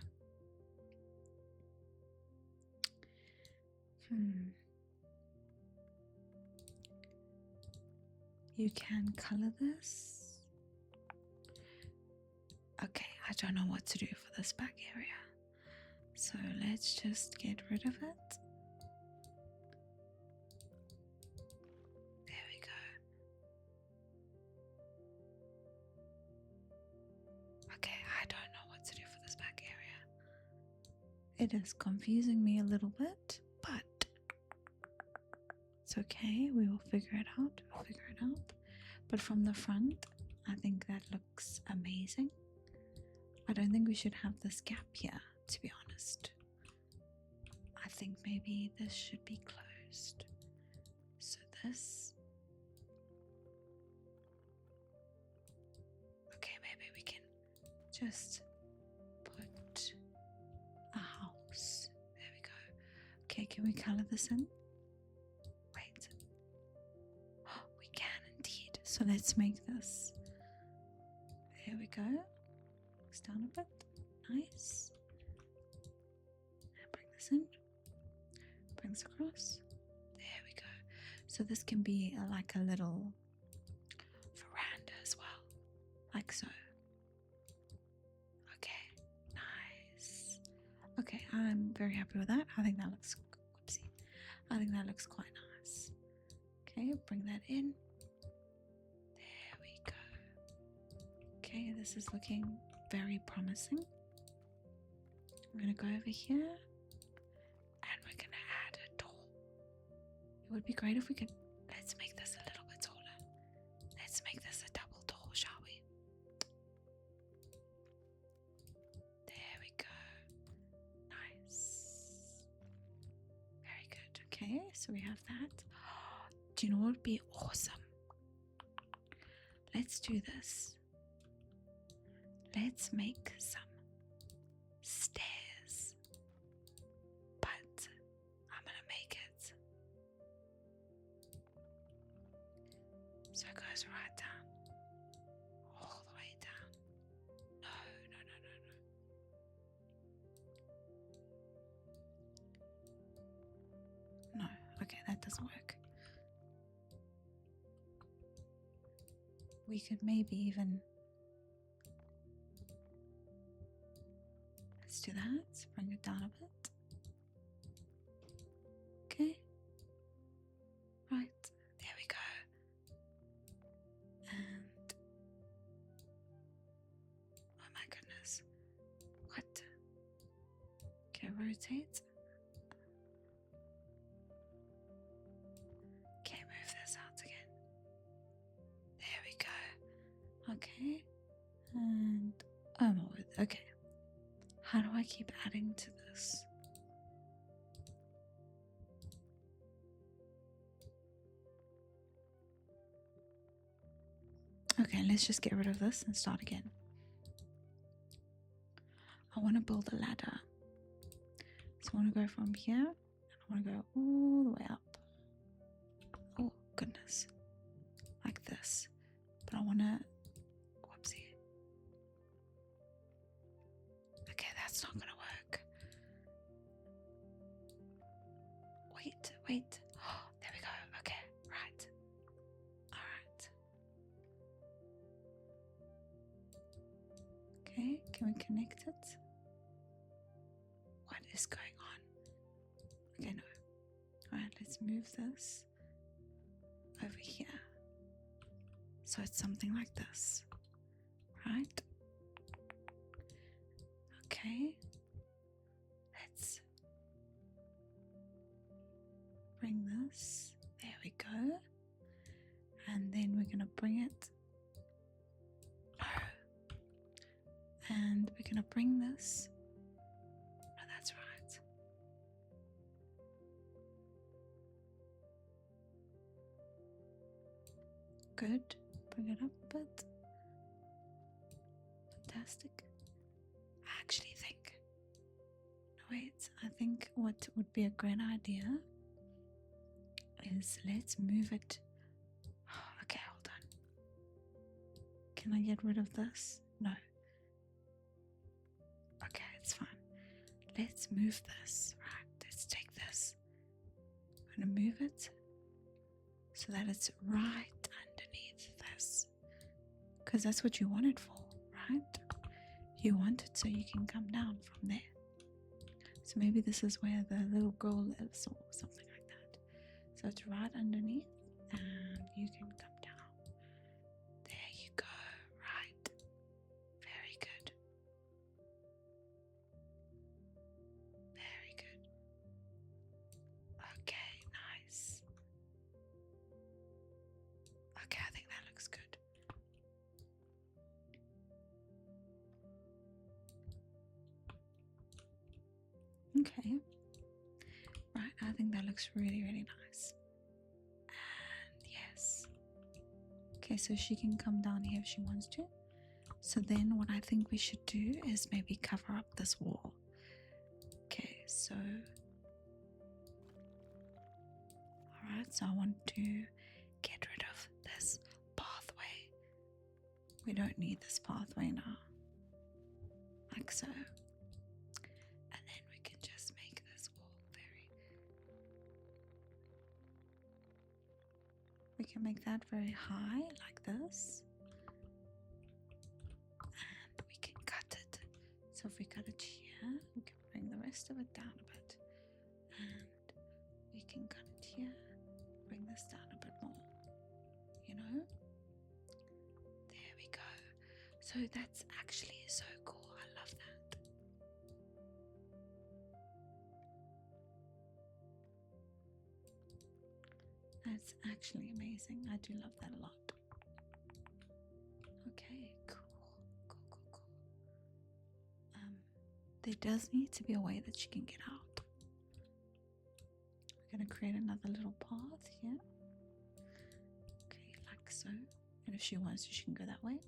You can color this. Okay, I don't know what to do for this back area. So let's just get rid of it. There we go. Okay, I don't know what to do for this back area. It is confusing me a little bit, but it's okay. We will figure it out. We'll figure it out. But from the front, I think that looks amazing. I don't think we should have this gap here, to be honest. I think maybe this should be closed. So this. Okay, maybe we can just put a house. There we go. Okay, can we color this in? Wait. Oh, we can indeed. So let's make this. There we go. Down a bit, nice. And bring this in, bring this across. There we go. So this can be like a little veranda as well, like so. Okay, nice. Okay, I'm very happy with that. I think that looks, whoopsie. I think that looks quite nice. Okay, bring that in. There we go. Okay, this is looking very promising. I'm going to go over here and we're going to add a door. It would be great if we could, let's make this a little bit taller. Let's make this a double door, shall we? There we go. Nice. Very good. Okay, so we have that. Do you know what would be awesome? Let's do this. Let's make some stairs, but I'm gonna make it so it goes right down, all the way down. No. No, okay, that doesn't work. We could maybe even, let's do that, bring it down a bit. Okay, right, there we go. And oh my goodness, what? Okay, rotate. Okay, move this out again. There we go. Okay, and okay. How do I keep adding to this? Okay, let's just get rid of this and start again. I want to build a ladder. So I want to go from here and I want to go all the way up. goodness. Like this. But I want to... Whoopsie. Okay, that's not going to work. Wait. Oh, there we go. Okay, right. Alright. Okay, can we connect it? What is going on? Okay, no. Alright, let's move this over here. So it's something like this. Right? Okay. Let's bring this. There we go. And then we're going to bring it. No. And we're going to bring this. No, that's right. Good. Bring it up a bit. Fantastic. I actually think... No, wait. I think what would be a great idea is let's move it. Okay, hold on. Can I get rid of this? No. Okay, it's fine. Let's move this. Right, let's take this. I'm going to move it so that it's right underneath this. Because that's what you want it for, right? You want it so you can come down from there. So maybe this is where the little girl lives or something like that. So it's right underneath and you can come down. There you go, right. Very good. Very good. Okay, nice. Okay, I think that looks good. Okay. Right, I think that looks really, really nice. And yes. Okay, so she can come down here if she wants to. So then what I think we should do is maybe cover up this wall. Okay, so... Alright, so I want to get rid of this pathway. We don't need this pathway now. Like so. And then we can just make this wall very... We can make that very high, like this. And we can cut it. So if we cut it here, we can bring the rest of it down a bit. And we can cut it here. Bring this down a bit more. You know? There we go. So that's actually so cool. I love that. That's actually amazing. I do love that a lot. Okay, cool. There does need to be a way that she can get out. We're going to create another little path here. Okay, like so. And if she wants to, she can go that way.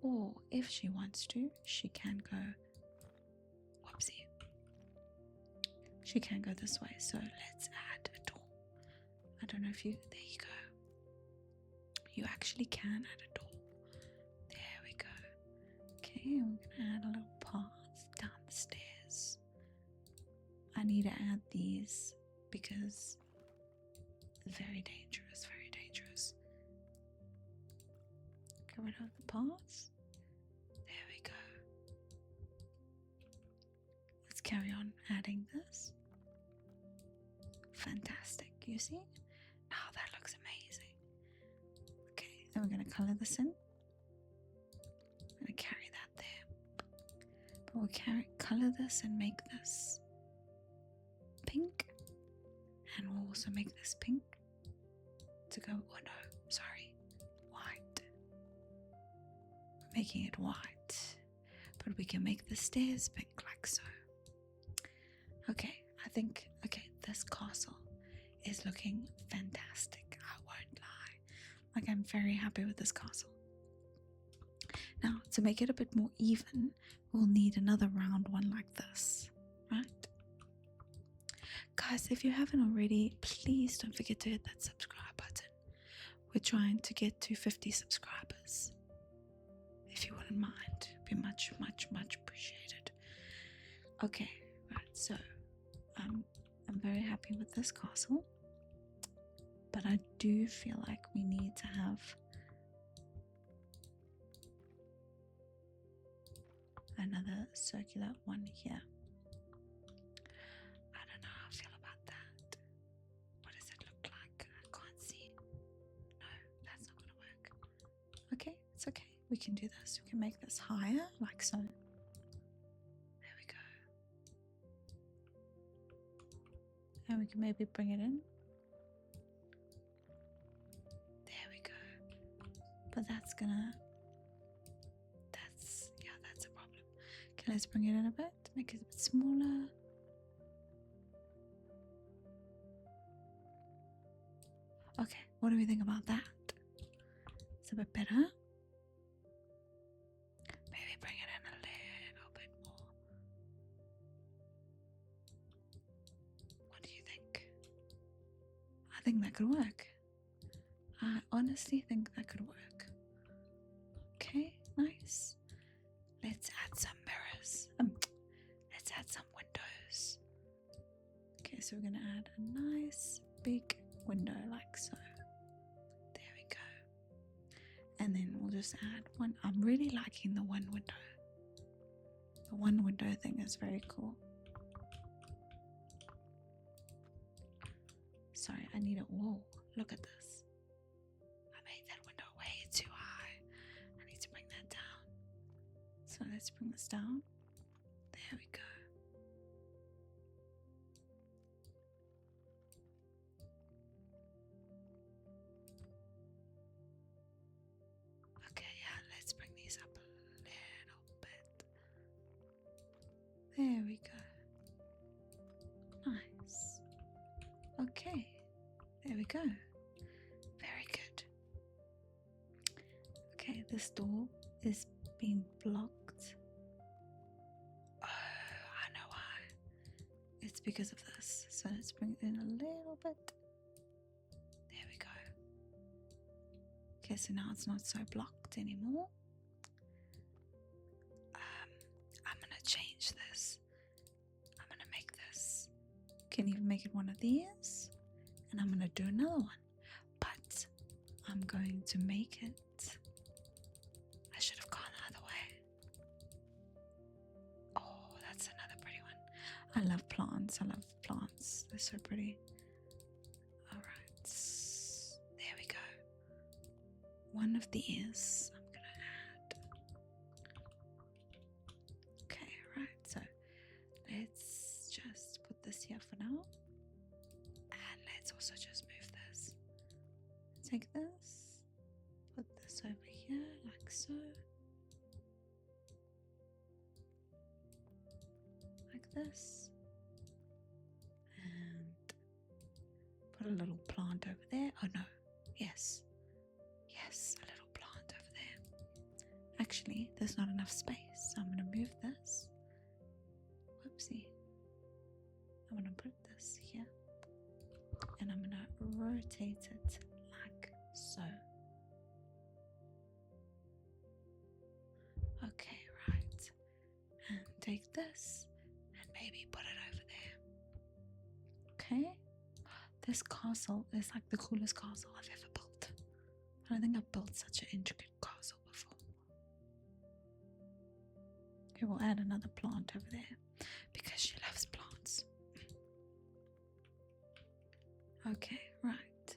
Or if she wants to, she can go... Whoopsie. She can go this way. So let's add a door. I don't know if you... There you go. You actually can add a door. There we go. Okay, we're going to add a little path down the stairs. I need to add these because very dangerous, very dangerous. Get rid of the paths. There we go. Let's carry on adding this. Fantastic, you see? Oh, that looks amazing. Okay, then we're going to color this in. I'm going to carry that there. But we'll color this and make this pink. And we'll also make this pink to go, oh no, sorry, white. We're making it white. But we can make the stairs pink like so. Okay, I think, okay, this castle is looking fantastic. I won't lie. Like, I'm very happy with this castle. Now, to make it a bit more even, we'll need another round one like this, right? Guys, if you haven't already, please don't forget to hit that subscribe button. we're trying to get to 50 subscribers. If you wouldn't mind, it'd be much, much, much appreciated. Okay, right, so I'm very happy with this castle, but I do feel like we need to have another circular one here. I don't know how I feel about that. What does it look like? I can't see. No, that's not gonna work. Okay, it's okay. We can do this. We can make this higher, like so. There we go. And we can maybe bring it in. There we go. But that's a problem. Okay, let's bring it in a bit, make it a bit smaller. Okay, what do we think about that? It's a bit better. Maybe bring it in a little bit more. What do you think? I think that could work. I honestly think that could work. Okay, nice. Let's add some mirrors. Let's add some windows. Okay, so we're gonna add a nice big window like so. There we go. And then we'll just add one. I'm really liking the one window. The one window thing is very cool. Sorry, I need a wall. Look at this. I made that window way too high. I need to bring that down. So let's bring this down. There we go. Okay, yeah, let's bring these up a little bit. There we go. Nice. Okay, there we go. Very good. Okay, this door is being blocked. Oh, I know why. It's because of this. So let's bring it in a little bit. There we go. Okay, so now it's not so blocked anymore. I'm gonna change this. I'm gonna make this. Can even make it one of these, and I'm gonna do another one. But I'm going to make it. I should have gone the other way. Oh, that's another pretty one. I love plants. I love plants. They're so pretty. All right, there we go. One of these I'm gonna add. Okay, right, so let's just put this here for now. And let's also just move this. Take this, put this over here like so. Like this. And put a little plant over there. Oh no, yes. Yes, a little plant over there. Actually, there's not enough space, so I'm going to move this. Whoopsie. I'm going to put this here. And I'm going to rotate it like so. Okay, right. And take this and maybe put it over there. Okay? This castle is like the coolest castle I've ever built. I don't think I've built such an intricate castle before. Okay, we'll add another plant over there because she loves plants. Okay, right.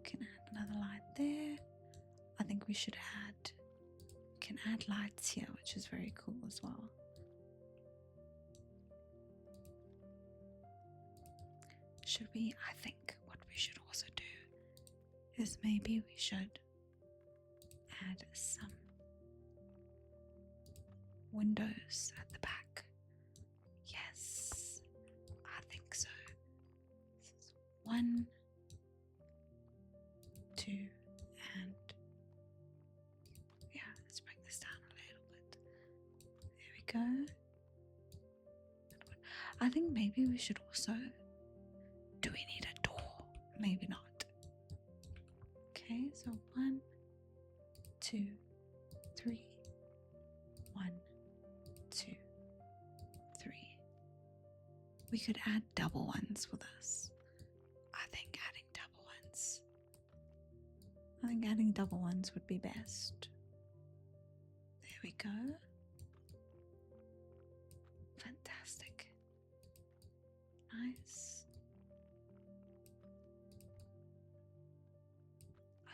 Can add another light there. I think we should can add lights here, which is very cool as well. Should we, I think what we should also do is maybe we should add some windows at the back. Yes, I think so. This is 1, 2, and yeah, let's bring this down a little bit. There we go. I think maybe we should also, do we need a door? Maybe not. Okay, so 1, 2, 3, 1, 2, 3. We could add double ones for this. I think adding double ones would be best. There we go. Fantastic. Nice.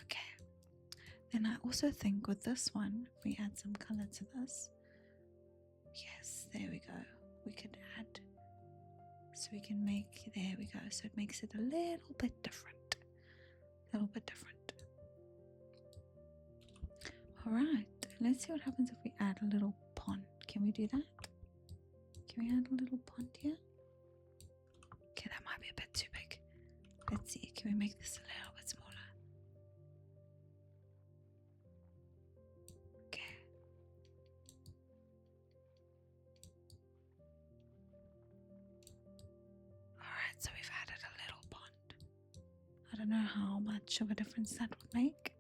Okay. Then I also think with this one, if we add some color to this, yes, there we go. We could add, so we can make, there we go. So it makes it a little bit different. A little bit different. Alright, let's see what happens if we add a little pond. Can we do that? Can we add a little pond here? Okay, that might be a bit too big. Let's see, can we make this a little bit smaller? Okay. Alright, so we've added a little pond. I don't know how much of a difference that would make.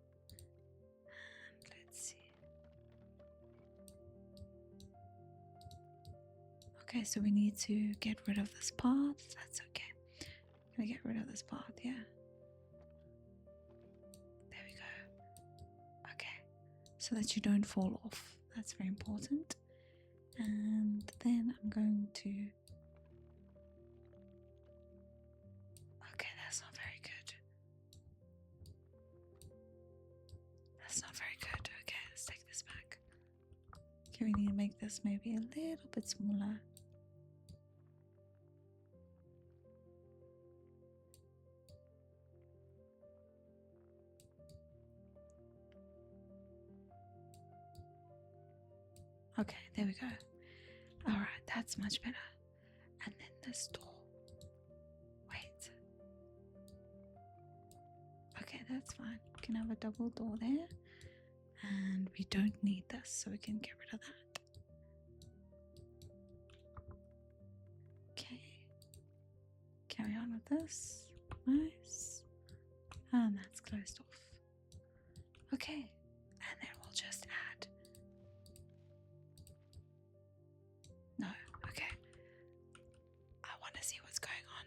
Okay, so we need to get rid of this path. That's okay. I'm gonna get rid of this path, yeah. There we go. Okay, so that you don't fall off. That's very important. And then I'm going to... Okay, that's not very good. That's not very good. Okay, let's take this back. Okay, we need to make this maybe a little bit smaller. Okay, there we go. Alright, that's much better. And then this door. Wait. Okay, that's fine. We can have a double door there. And we don't need this, so we can get rid of that. Okay. Carry on with this. Nice. And that's closed off. Okay. And then we'll just add... No, okay. I want to see what's going on.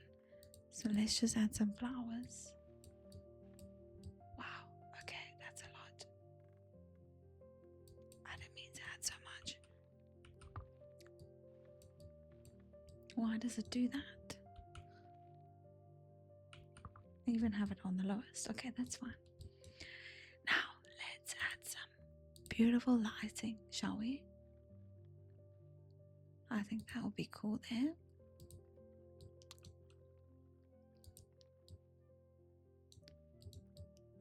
So let's just add some flowers. Wow, okay, that's a lot. I didn't mean to add so much. Why does it do that? I even have it on the lowest. Okay, that's fine. Now, let's add some beautiful lighting, shall we? I think that would be cool there.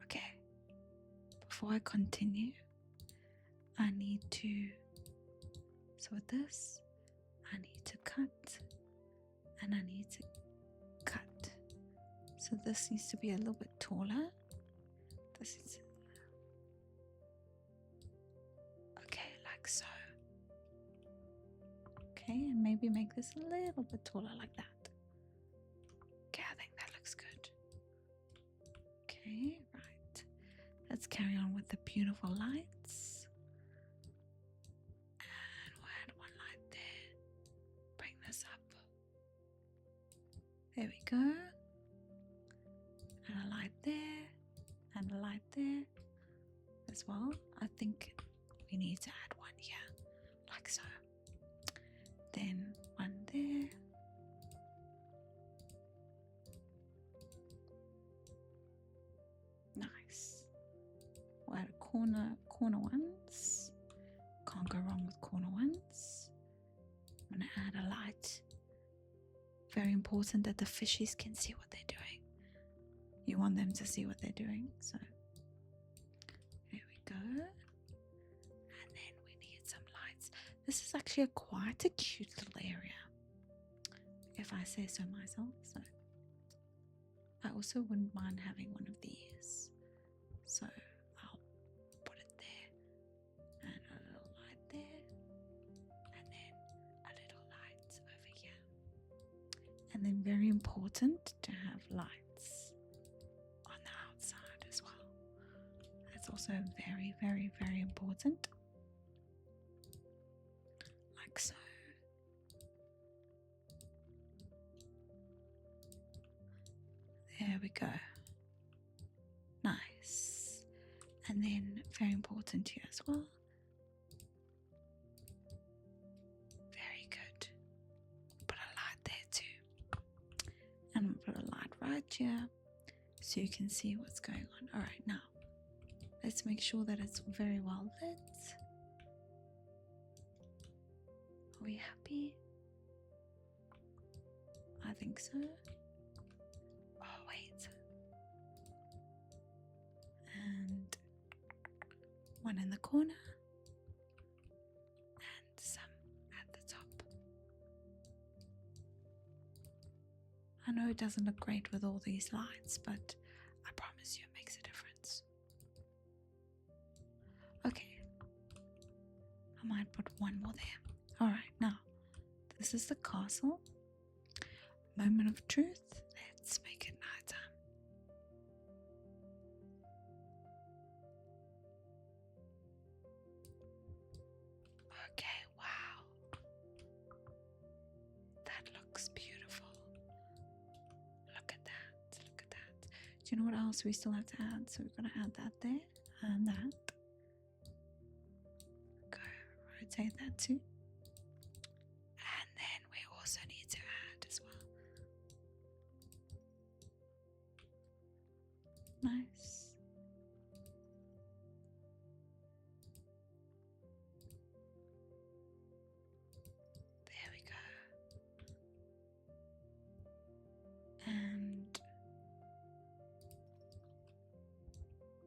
Okay, before I continue, I need to, so with this, I need to cut, and I need to cut. So this needs to be a little bit taller. This is, okay, like so. Okay, and maybe make this a little bit taller like that. Okay, I think that looks good. Okay, right. Let's carry on with the beautiful lights. And we'll add one light there. Bring this up. There we go. And a light there. And a light there as well. I think we need to add one here, like so. Then one there. Nice. We'll add corner ones. Can't go wrong with corner ones. I'm gonna add a light. Very important that the fishies can see what they're doing. You want them to see what they're doing, so there we go. And then we need some lights. This is actually quite a cute little area, if I say so myself. So I also wouldn't mind having one of these. So I'll put it there, and a little light there, and then a little light over here. And then very important to have lights on the outside as well. That's also very, very, very important. Like so. There we go. Nice. And then very important here as well. Very good. Put a light there too. And we'll put a light right here so you can see what's going on. Alright, now let's make sure that it's very well lit. Are we happy? I think so. Oh, wait. And one in the corner. And some at the top. I know it doesn't look great with all these lights, but I promise you it makes a difference. Okay. I might put one more there. Alright, now, this is the castle. Moment of truth. Let's make it nighttime. Okay, wow. That looks beautiful. Look at that, look at that. Do you know what else we still have to add? So we're going to add that there and that. Go rotate that too. And then we also need to add as well. Nice. There we go. And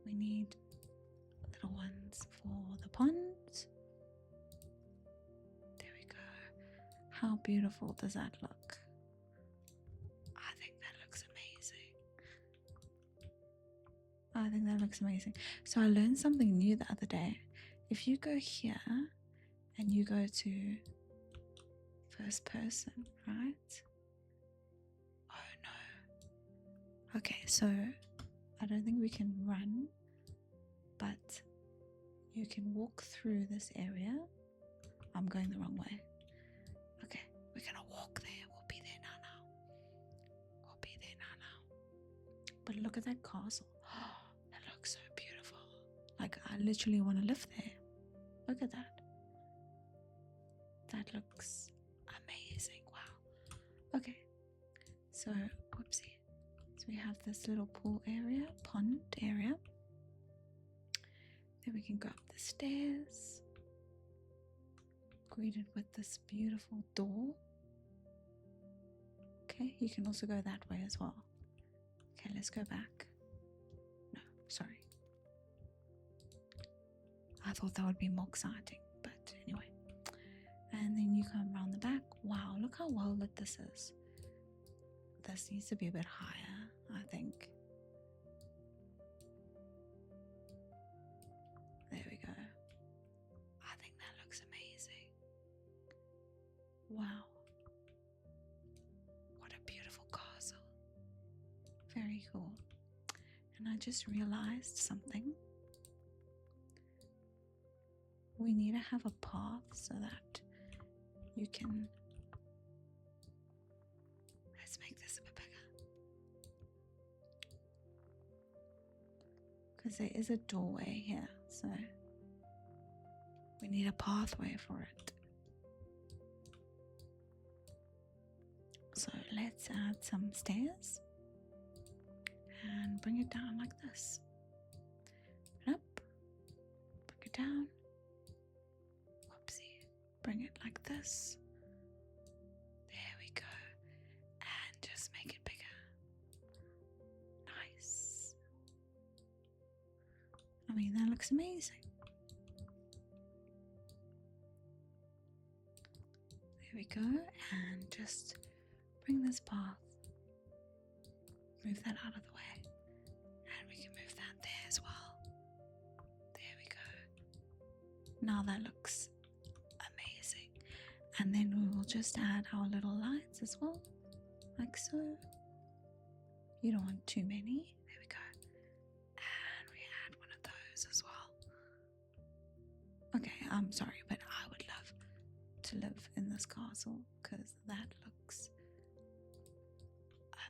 we need little ones for the ponds. There we go. How beautiful does that look? I think that looks amazing. I think that looks amazing. So I learned something new the other day. If you go here and you go to first person, right? Oh no. Okay, so I don't think we can run, but you can walk through this area. I'm going the wrong way. Okay, we're gonna walk there. We'll be there now. We'll be there now. But look at that castle. That looks so beautiful. Like, I literally want to live there. Look at that. That looks amazing. Wow. Okay. So, whoopsie. So we have this little pool area, pond area. Then we can go up the stairs. Greeted with this beautiful door. Okay, you can also go that way as well. Okay, let's go back. No, sorry. I thought that would be more exciting, but anyway. And then you come around the back. Wow, look how well lit this is. This needs to be a bit higher, I think. There we go. I think that looks amazing. Wow. What a beautiful castle. Very cool. And I just realized something. We need to have a path so that you can... Let's make this a bit bigger. Because there is a doorway here, so we need a pathway for it. So let's add some stairs and bring it down like this. Up, bring it down. Whoopsie, bring it like this. There we go. And just make it bigger. Nice. I mean, that looks amazing. There we go. And just bring this path. Move that out of the way. And we can move that there as well. There we go. Now that looks amazing. And then we will just add our little lights as well. Like so. You don't want too many. There we go. And we add one of those as Okay, I'm sorry, but I would love to live in this castle because that looks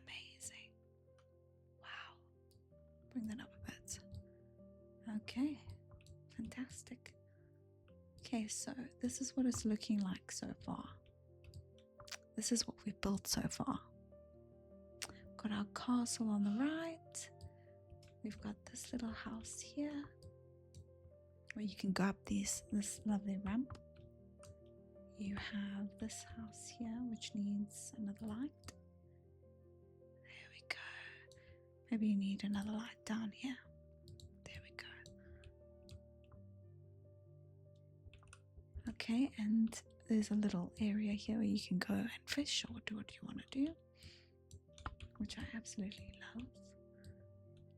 amazing. Wow. Bring that up a bit. Okay, fantastic. Okay, so this is what it's looking like so far. This is what we've built so far. Got our castle on the right. We've got this little house here where you can go up this lovely ramp. You have this house here which needs another light. There we go. Maybe you need another light down here. There we go. Okay, and there's a little area here where you can go and fish or do what you want to do, which I absolutely love.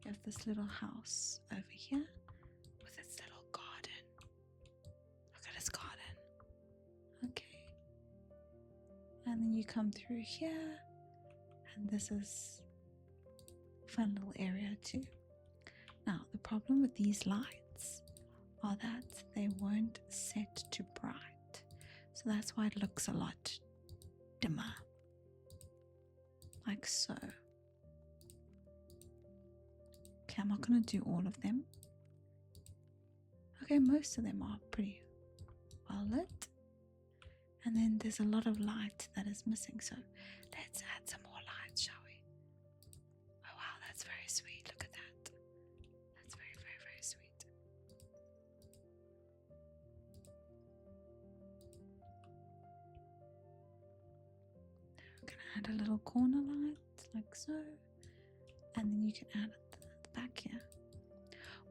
You have this little house over here with its little garden. Look at its garden. Okay. And then you come through here, and this is a fun little area too. Now, the problem with these lights are that they weren't set to bright. So that's why it looks a lot dimmer. Like so. Okay, I'm not going to do all of them. Okay, most of them are pretty well lit. And then there's a lot of light that is missing. So let's add some more light, shall we? Oh wow, that's very sweet. Look at that. That's very, very, very sweet. I'm going to add a little corner light like so. And then you can add it at the back here,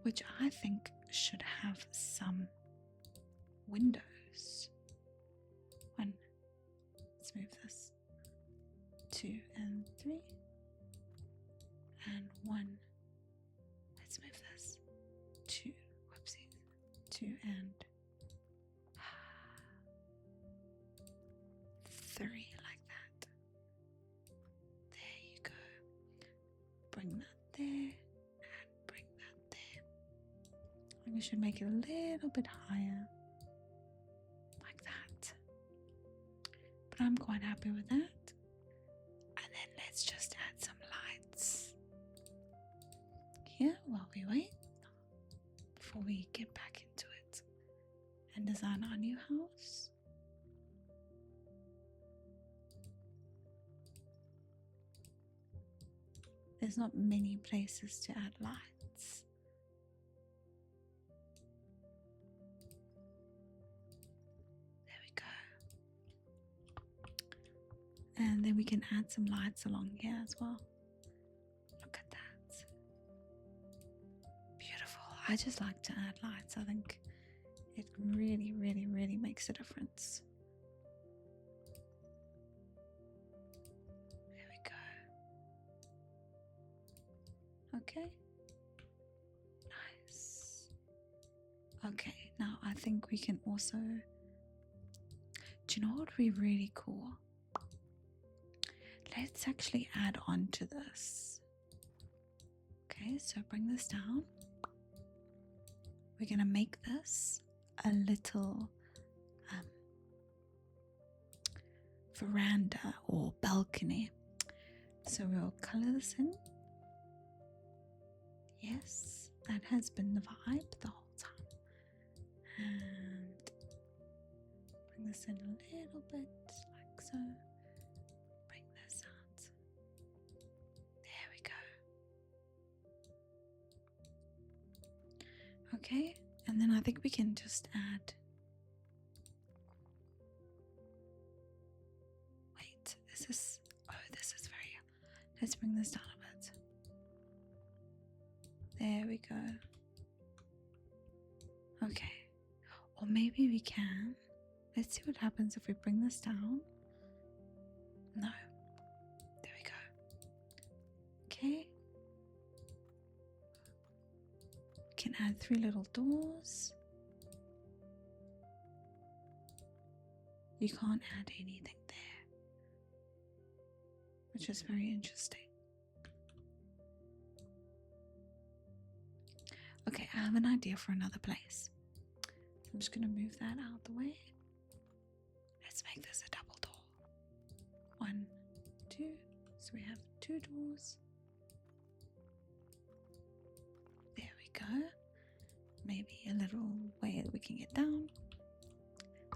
which I think should have some windows. One, let's move this. 2 and 3. And 1, let's move this. 2, whoopsies. 2 and 3, like that. There you go. Bring that there and bring that there. I think we should make it a little bit higher, like that. But I'm quite happy with that. And then let's just add some lights here while we wait before we get back into it and design our new house. There's not many places to add lights. There we go. And then we can add some lights along here as well. Look at that. Beautiful. I just like to add lights. I think it really, really, really makes a difference. Okay, nice. Okay, now I think we can also, do you know what would be really cool? Let's actually add on to this. Okay, so bring this down. We're gonna make this a little veranda or balcony. So we'll color this in. Yes, that has been the vibe the whole time. And bring this in a little bit, like so. Bring this out. There we go. Okay, and then I think we can just add. Wait, this is very. Let's bring this down a bit. There we go. Okay. Or maybe we can. Let's see what happens if we bring this down. No. There we go. Okay. We can add 3 little doors. You can't add anything there, which is very interesting. Okay, I have an idea for another place. I'm just going to move that out the way. Let's make this a double door. 1, 2. So we have 2 doors. There we go. Maybe a little way that we can get down.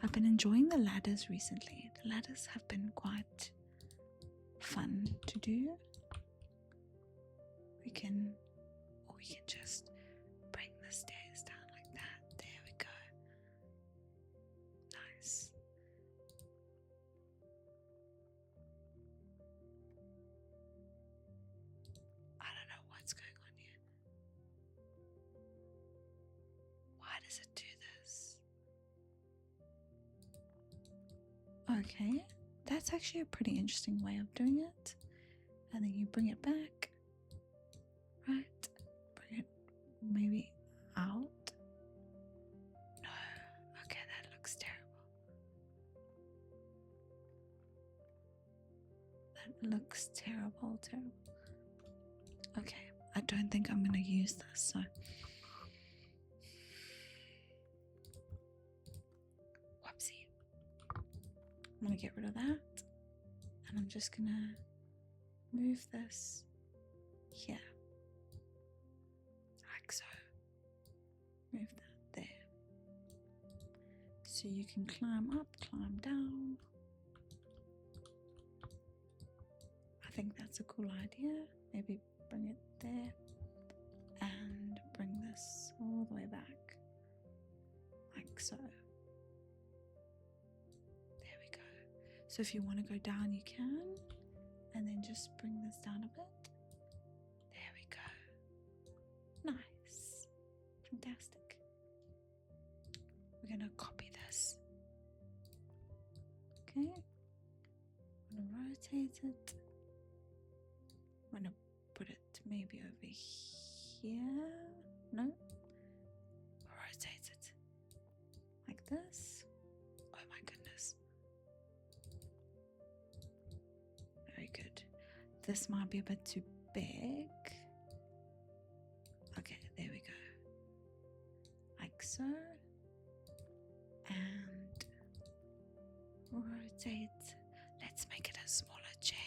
I've been enjoying the ladders recently. The ladders have been quite fun to do. We can just bring the stairs down like that. There we go. Nice. I don't know what's going on here. Why does it do this? Okay, that's actually a pretty interesting way of doing it. And then you bring it back, right? Bring it maybe out. No, okay, that looks terrible. That looks terrible. Okay, I don't think I'm gonna use this, so. Whoopsie. I'm gonna get rid of that, and I'm just gonna move this here, like so. Move that there. So you can climb up, climb down. I think that's a cool idea. Maybe bring it there and bring this all the way back, like so. So if you want to go down, you can, and then just bring this down a bit. There we go. Nice. Fantastic. We're going to copy this. Okay. I'm going to rotate it. I'm going to put it maybe over here. No. Rotate it. Like this. Oh my goodness. Very good. This might be a bit too big. Okay, there we go. Like so. And rotate. Let's make it a smaller chair.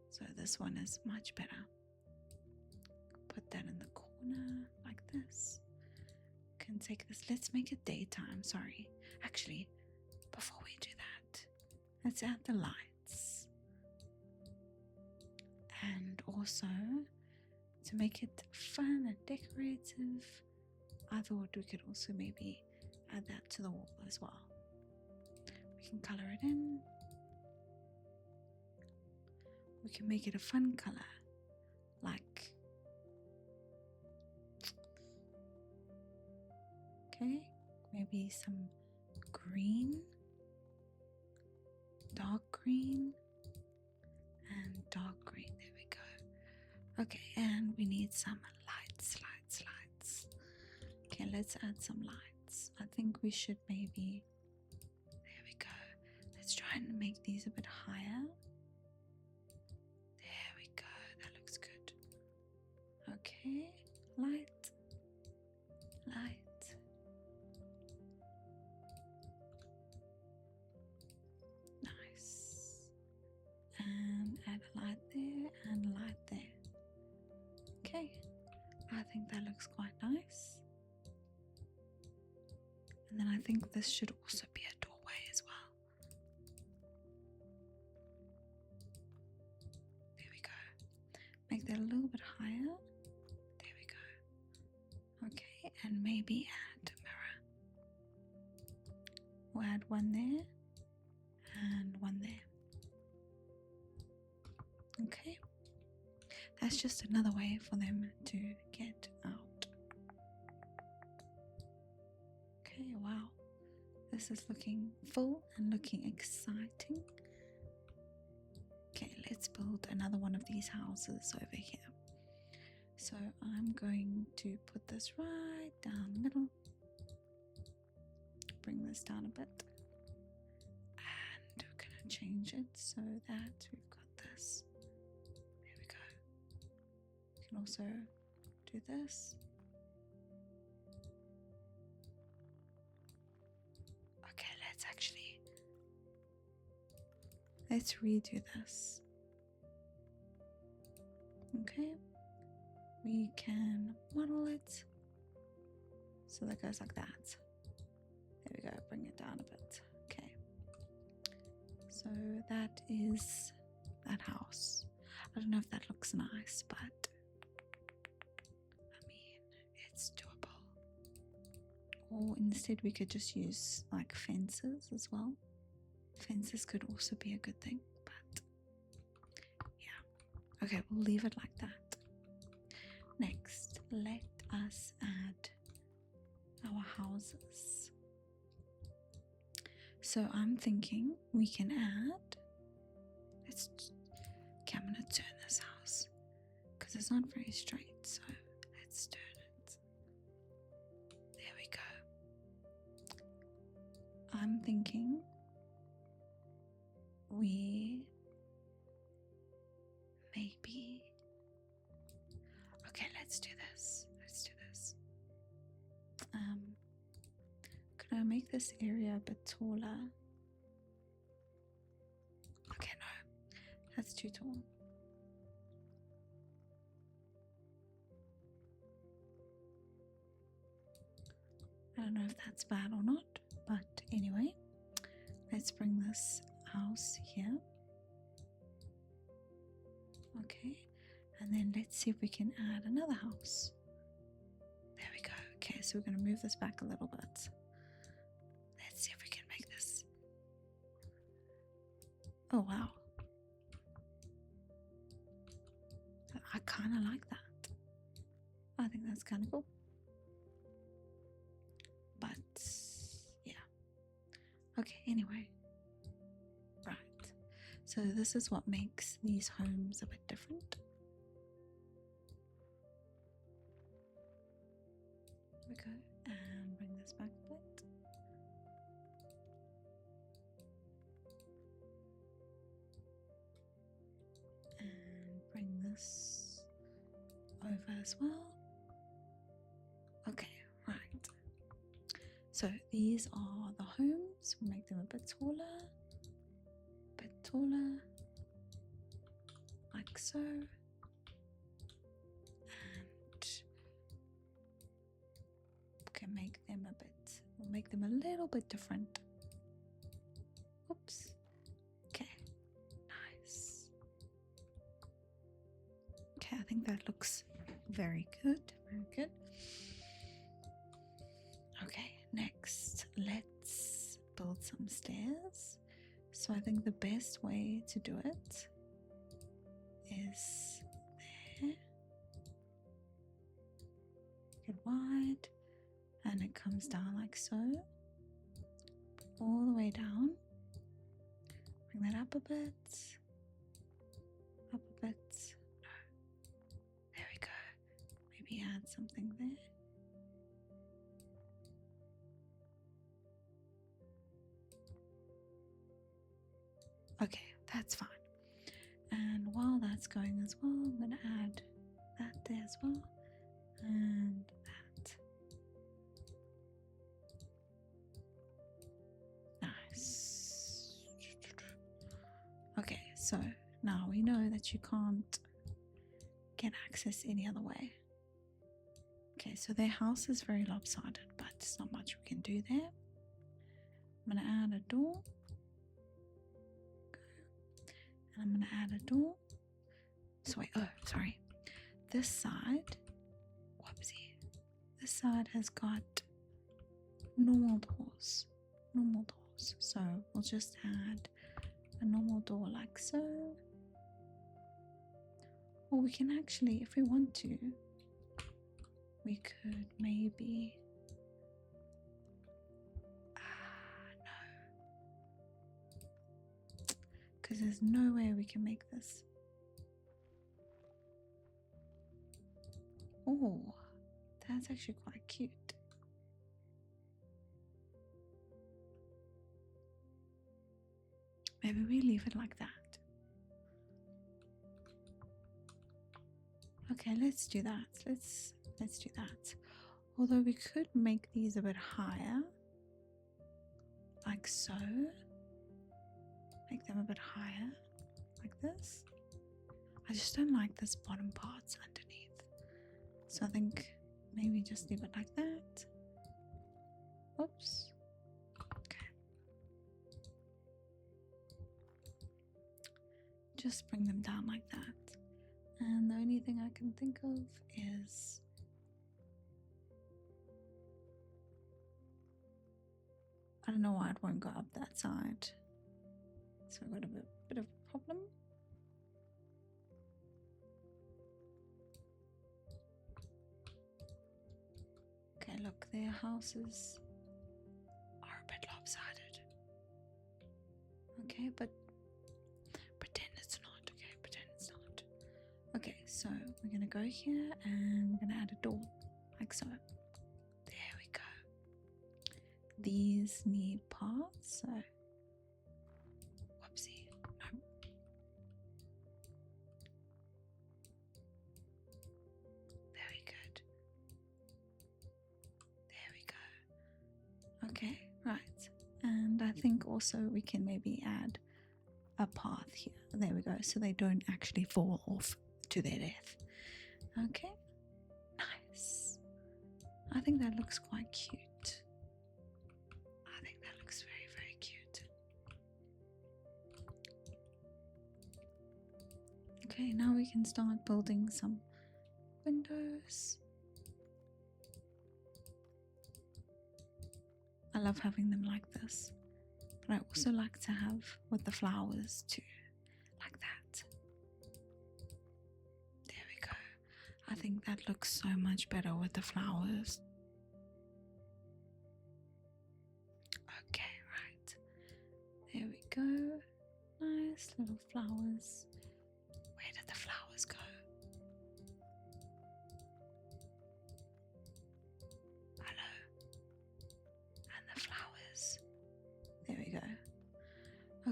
So this one is much better. Put that in the corner like this. Can take this. Let's make it daytime. Sorry. Actually, before we do that, let's add the lights. And also, to make it fun and decorative, I thought we could also maybe add that to the wall as well. We can color it in. We can make it a fun color, like, okay, maybe some green, dark green, and dark green. There we go. Okay, and we need some lights. Okay, let's add some lights. I think we should maybe, there we go. Let's try and make these a bit higher. There we go, that looks good. Okay, light. Nice. And add a light there and a light there. Okay, I think that looks quite nice. And then I think this should also be a doorway as well. There we go. Make that a little bit higher. There we go. Okay, and maybe add a mirror. We'll add one there and one there. Okay, that's just another way for them to get out. Okay, wow, this is looking full and looking exciting. Okay, let's build another one of these houses over here. So I'm going to put this right down the middle, bring this down a bit, and we're going to change it so that we've got this. There we go. We can also do this. let's redo this. Okay, we can model it so that goes like that. There we go, bring it down a bit. Okay, so that is that house. I don't know if that looks nice, but I mean, it's doable. Or instead we could just use like fences as well. Fences could also be a good thing, but yeah. Okay, we'll leave it like that. Next, let us add our houses. So I'm thinking we can add, okay, I'm gonna turn this house because it's not very straight, so let's turn it. There we go. I'm thinking we maybe, okay, let's do this. Could I make this area a bit taller? Okay, no, that's too tall. I don't know if that's bad or not, but anyway, let's bring this house here. Okay, and then let's see if we can add another house. There we go. Okay, so we're going to move this back a little bit. Let's see if we can make this. Oh, wow. I kind of like that. I think that's kind of cool. But, yeah. Okay, anyway. Right. So this is what makes these homes a bit different. There we go. And bring this back a bit. And bring this over as well. Okay, right. So these are the homes. We'll make them a bit taller, like so. And we can make them we'll make them a little bit different. Oops. Okay, nice. Okay, I think that looks very good, Okay, next, let's build some stairs. So I think the best way to do it is there. Get wide, and it comes down like so, all the way down. Bring that up a bit. No, there we go. Maybe add something there. Okay, that's fine. And while that's going as well, I'm going to add that there as well. And that. Nice. Okay, so now we know that you can't get access any other way. Okay, so their house is very lopsided, but there's not much we can do there. I'm going to add a door. And I'm going to add a door. So wait, oh, sorry. This side, whoopsie. This side has got normal doors. So we'll just add a normal door like so. Or we can actually, if we want to, we could maybe, no, because there's no way we can make this. Oh, that's actually quite cute. Maybe we leave it like that. Okay, let's do that. Let's do that. Although we could make these a bit higher, like so. Make them a bit higher, like this. I just don't like this bottom parts underneath. So I think maybe just leave it like that. Oops. Okay. Just bring them down like that. And the only thing I can think of is I don't know why it won't go up that side. So I've got a bit of a problem. Okay, look, their houses are a bit lopsided. Okay, but pretend it's not. Okay, pretend it's not. Okay, so we're gonna go here and we're gonna add a door, like so. There we go. These need paths, so whoopsie. No. Very good. There we go. Okay, right. And I think also we can maybe add a path here. There we go. So they don't actually fall off to their death. Okay, nice. I think that looks quite cute. I think that looks very, very cute. Okay, now we can start building some windows. I love having them like this, but I also like to have with the flowers too, like that. There we go. I think that looks so much better with the flowers. Okay, right. There we go. Nice little flowers. Where did the flowers go? Hello. And the flowers. There we go.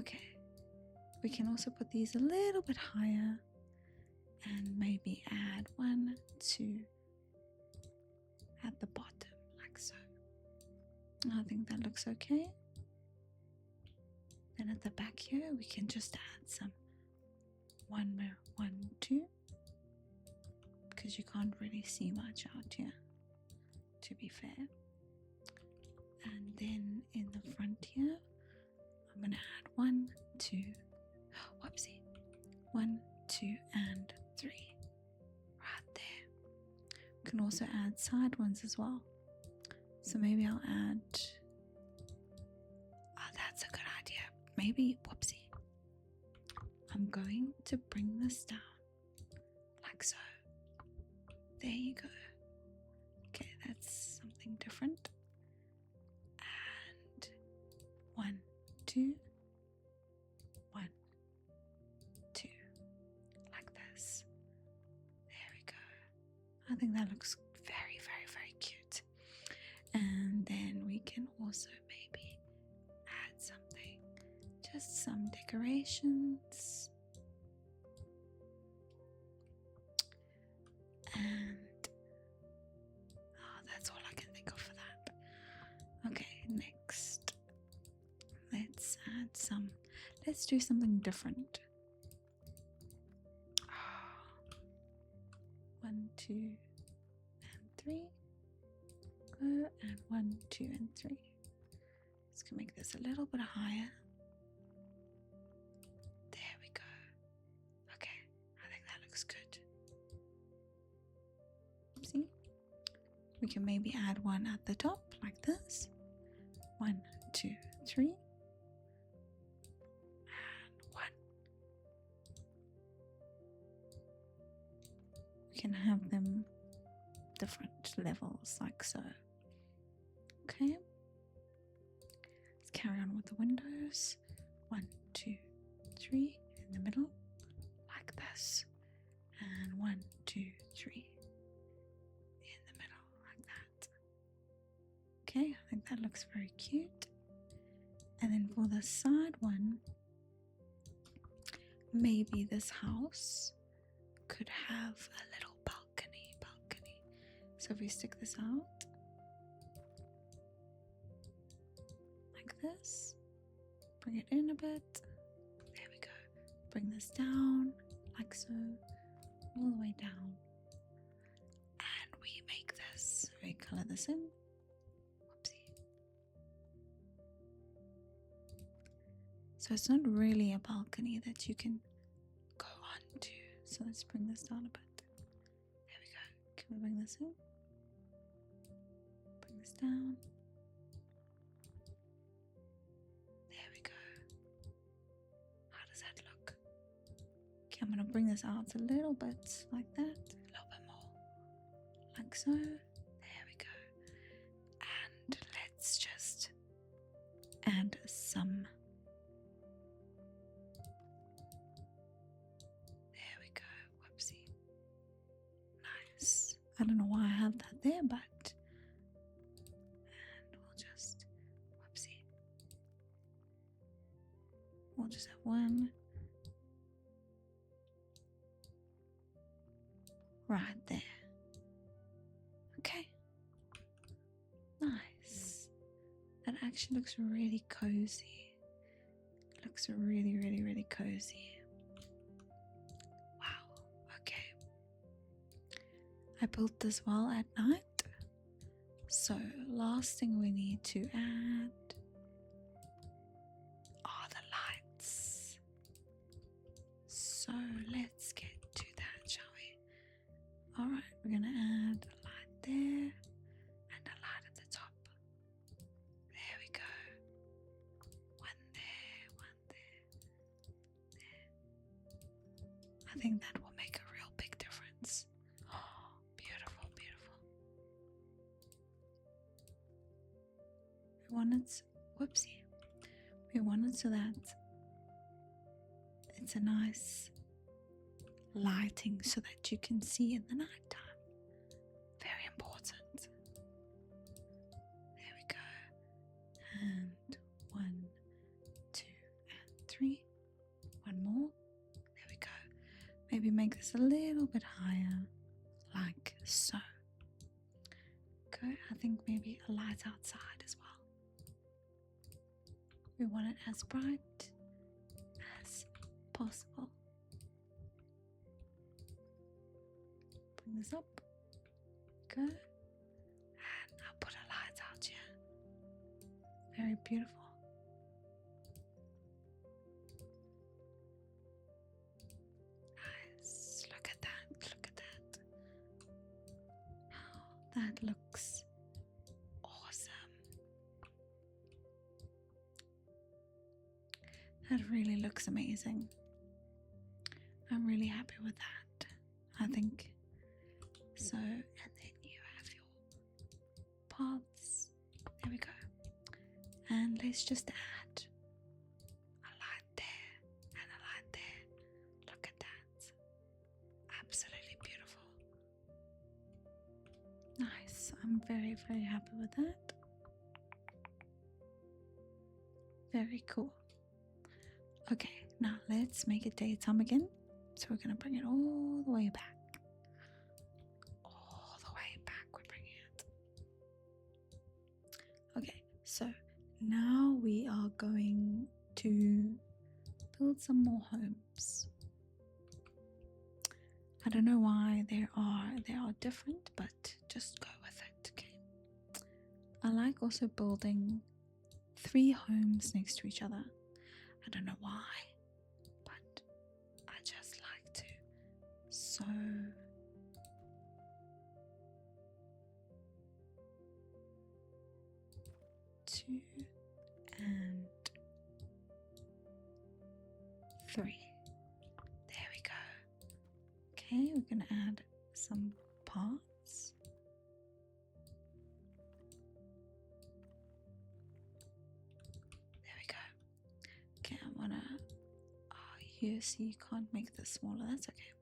Okay. We can also put these a little bit higher and maybe add 1, 2 at the bottom, like so. I think that looks okay. Then at the back here, we can just add some 1, 2, because you can't really see much out here, to be fair. And then in the front here, I'm gonna add 1, 2, whoopsie, 1, 2, and 3, right there. We can also add side ones as well. So maybe I'll add, oh, that's a good idea. Maybe, whoopsie, I'm going to bring this down, like so. There you go. Okay, that's something different. And 1, 2, 1, 2, like this. There we go. I think that looks very, very, very cute. And then we can also maybe add something, just some decorations. And that's all I can think of for that. Okay, next, let's do something different. 1, 2, and 3. Go, and 1, 2, and 3. Let's make this a little bit higher. There we go. Okay, I think that looks good. See? We can maybe add 1 at the top, like this. 1, 2, 3. And 1. We can have them different levels, like so. Okay. Let's carry on with the windows. 1, 2, 3 in the middle, like this. And 1, 2, 3. Okay, I think that looks very cute. And then for the side one, maybe this house could have a little balcony. So if we stick this out like this. Bring it in a bit. There we go. Bring this down like so, all the way down. And we make this, we color this in. Whoopsie. So it's not really a balcony that you can go on to. So let's bring this down a bit. There we go. Can we bring this in? Bring this down. There we go. How does that look? Okay, I'm gonna bring this out a little bit like that. A little bit more. Like so. There we go. And let's just add some. There we go. Whoopsie. Nice. I don't know why I have that there, but and we'll just whoopsie. We'll just have one right there. Okay. Nice. That actually looks really cozy. It looks really, really, really cozy. Wow. Okay. I built this well at night. So last thing we need to add are the lights. So let's get to that, shall we? Alright, we're gonna add a light there and a light at the top. There we go. One there, one there, there. I think that will make a real big difference. Oh, beautiful, beautiful. We want it, whoopsie. We want it so that it's a nice lighting so that you can see in the nighttime. Very important. There we go. And 1, 2, and 3. One more. There we go. Maybe make this a little bit higher, like so. Okay, I think maybe a light outside as well. We want it as bright as possible. Bring this up. Go. And I'll put a light out here. Very beautiful. Nice. Look at that. Look at that. Oh, that looks awesome. That really looks amazing. I'm really happy with that. I think so. And then you have your paths. There we go. And let's just add a light there and a light there. Look at that. Absolutely beautiful. Nice. I'm very, very happy with that. Very cool. Okay, now let's make it daytime again. So we're going to bring it all the way back. All the way back we're bringing it. Okay, so now we are going to build some more homes. I don't know why they are different, but just go with it, okay? I like also building 3 homes next to each other. I don't know why, but I just like to. So two and 3. There we go. Okay, we're gonna add some parts. Okay, I wanna, here, so you can't make this smaller, that's okay.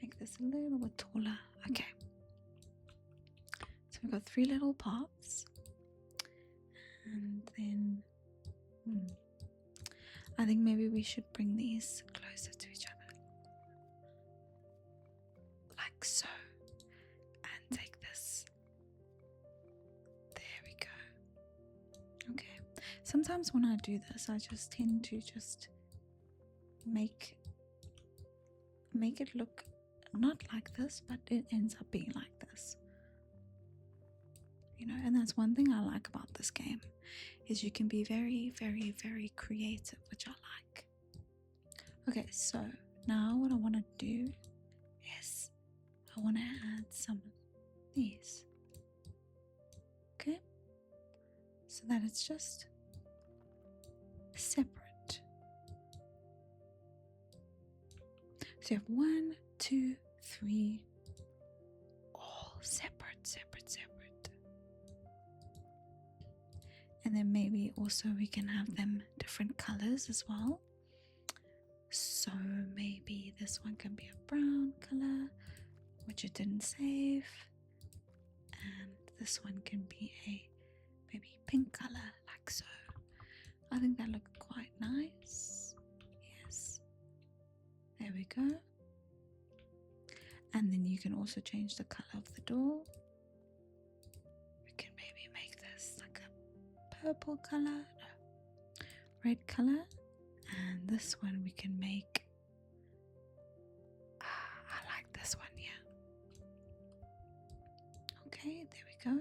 Make this a little bit taller, okay. So we've got 3 little parts. And then, I think maybe we should bring these closer to each other. Like so. And take this. There we go. Okay. So sometimes when I do this, I just tend to just make it look not like this, but it ends up being like this. You know, and that's one thing I like about this game, is you can be very, very, very creative, which I like. Okay, so now what I want to do is I want to add some of these. Okay, so that it's just separate. So you have 1, 2, 3, all separate, separate, separate. And then maybe also we can have them different colors as well. So maybe this one can be a brown color, which it didn't save. And this one can be a maybe pink color, like so. I think that looked quite nice. Yes. There we go. And then you can also change the color of the door. We can maybe make this like a purple color, no, red color. And this one we can make, I like this one, yeah. Okay, there we go.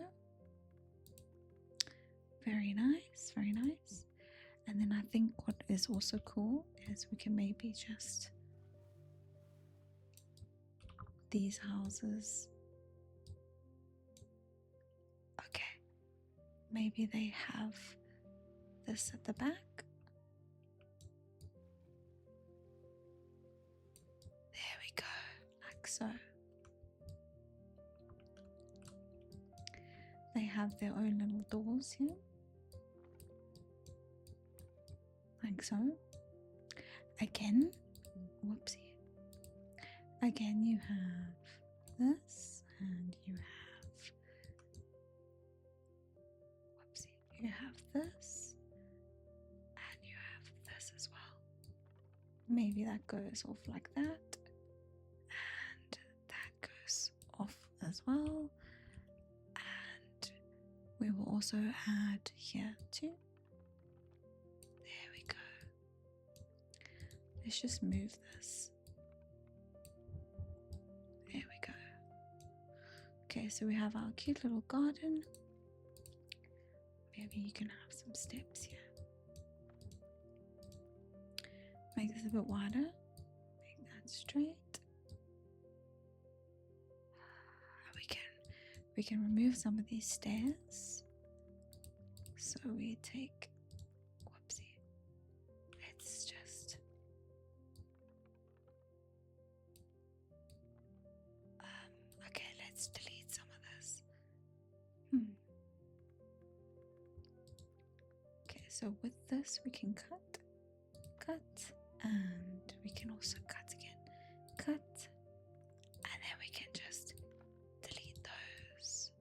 Very nice, very nice. And then I think what is also cool is we can maybe just, these houses, okay, maybe they have this at the back. There we go, like so. They have their own little doors here, like so. Again, whoopsie. Again, you have this, and you have, whoopsie, you have this, and you have this as well. Maybe that goes off like that, and that goes off as well. And we will also add here too. There we go. Let's just move this. There we go. Okay, so we have our cute little garden. Maybe you can have some steps here. Make this a bit wider. Make that straight. We can remove some of these stairs. So we take, whoopsie. Let's just okay, let's delete some of this. Okay, so with this we can cut, and we can also cut again. Cut, and then we can just delete those.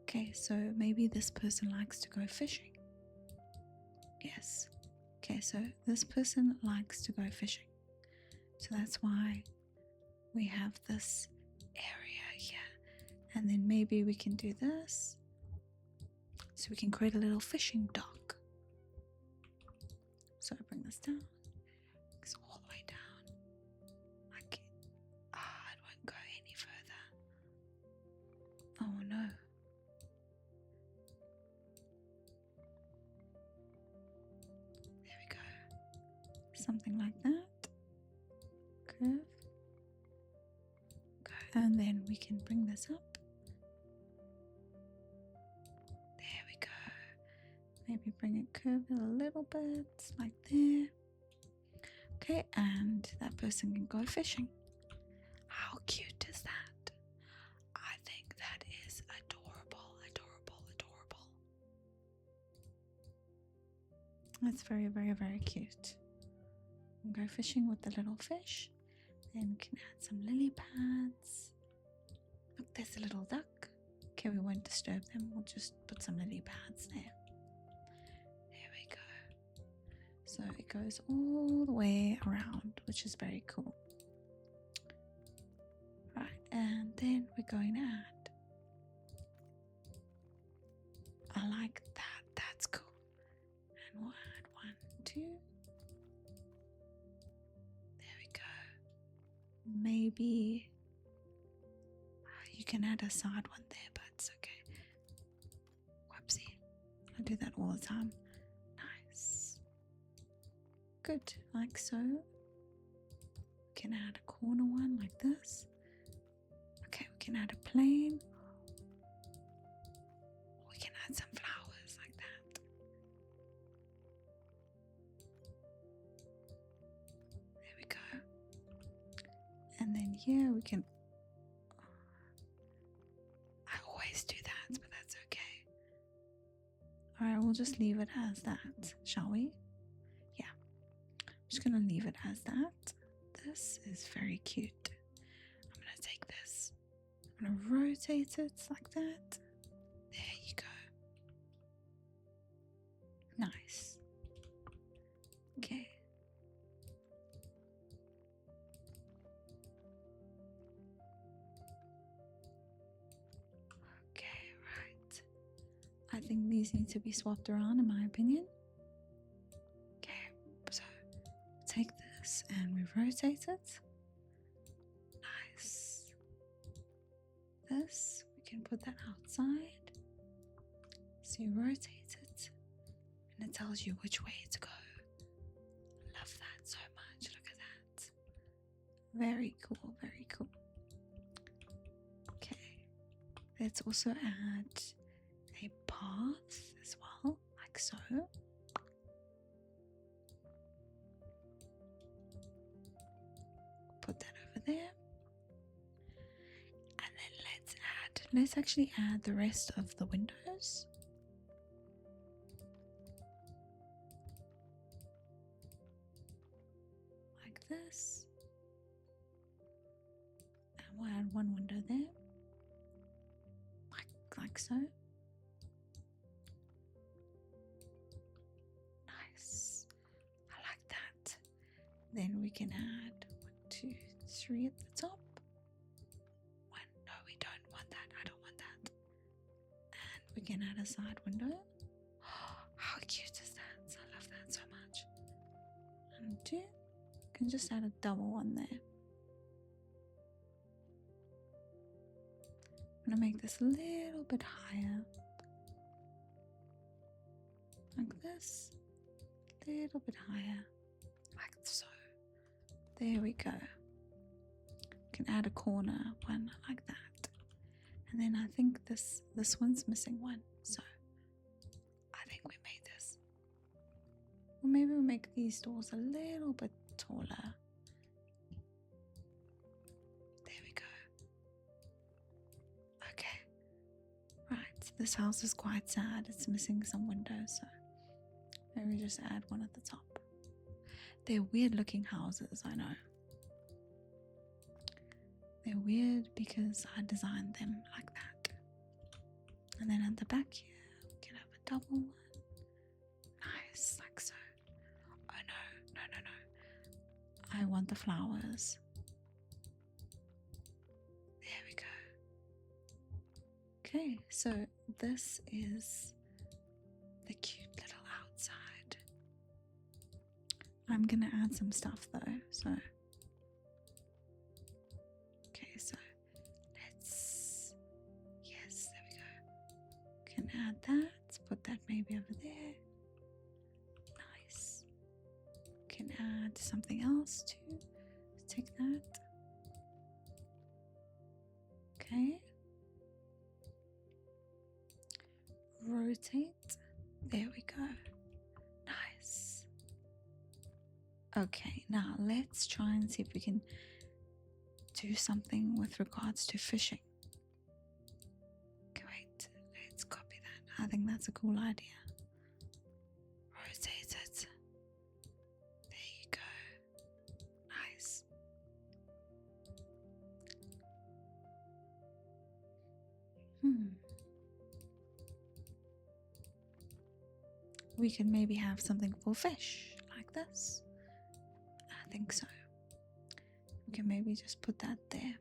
Okay, so maybe this person likes to go fishing. Yes. Okay, so this person likes to go fishing. So that's why we have this area here. And then maybe we can do this. So we can create a little fishing dock. So I bring this down. It's all the way down. Like, it won't go any further. Oh no. There we go. Something like that. Curve. And then we can bring this up. There we go. Maybe bring it curve a little bit, like there. Okay, and that person can go fishing. How cute is that? I think that is adorable, adorable, adorable. That's very, very, very cute. We'll go fishing with the little fish. Then we can add some lily pads. Look, there's a little duck. Okay, we won't disturb them. We'll just put some lily pads there. There we go. So it goes all the way around, which is very cool. Right, and then we're going to add. I like that. That's cool. maybe you can add a side one there, but it's okay. Whoopsie. I do that all the time. Nice. Good, like so. We can add a corner one like this. Okay, we can add a plane. We can add some flowers like that. There we go. And then here we can... I always do that, but that's okay. Alright, we'll just leave it as that, shall we? Yeah. I'm just going to leave it as that. This is very cute. I'm going to take this. I'm going to rotate it like that. There you go. Nice. Okay. Okay, right. I think these need to be swapped around in my opinion. Okay, so take this and we rotate it. Nice. This, we can put that outside. So you rotate it and it tells you which way to go. Love that so much. Look at that. Very cool, very cool. Okay. Let's also add a path as well, like so. Put that over there. And then let's actually add the rest of the windows. Like this. And we'll add one window there. Like so. Nice. I like that. Then we can add 1, 2, 3 at the top. One. No, we don't want that. I don't want that. And we can add a side window. Oh, how cute is that? I love that so much. And 2. You can just add a double one there. I'm going to make this a little bit higher. Like this. A little bit higher. Like so. There we go. You can add a corner one like that. And then I think this one's missing one. So I think we made this. Or maybe we'll make these doors a little bit taller. There we go. Okay. Right. This house is quite sad. It's missing some windows. So maybe just add one at the top. They're weird looking houses, I know. They're weird because I designed them like that. And then at the back here, we can have a double one. Nice, like so. Oh no. I want the flowers. There we go. Okay, so this is the cute little outside. I'm gonna add some stuff though, so okay, so yes, there we go. Can add that, put that maybe over there. Nice. Can add something else too. Take that. Okay. Rotate. There we go. Nice. Okay, now let's try and see if we can do something with regards to fishing. Okay, wait, let's copy that. I think that's a cool idea. Rotate it. There you go. Nice. We can maybe have something for fish like this. I think so. We can maybe just put that there.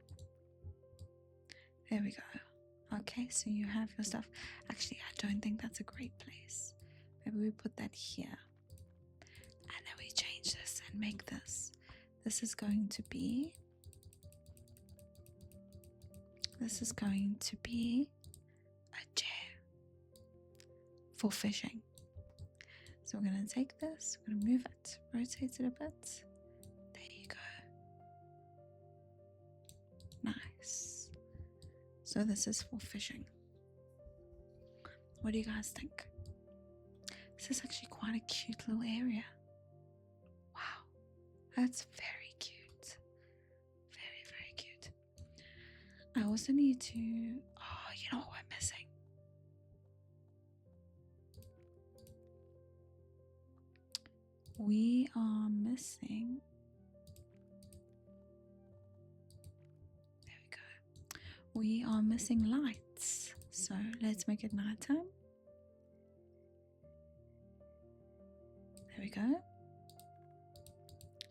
There we go. Okay, so you have your stuff. Actually, I don't think that's a great place. Maybe we put that here. And then we change this and make this. This is going to be this is going to be a chair for fishing. So we're going to take this, we're going to move it, rotate it a bit. There you go. Nice. So this is for fishing. What do you guys think? This is actually quite a cute little area. Wow, that's very cute. Very, very cute. I also need to, oh, you know what we're missing? We are missing, there we go. We are missing lights. So let's make it nighttime. There we go.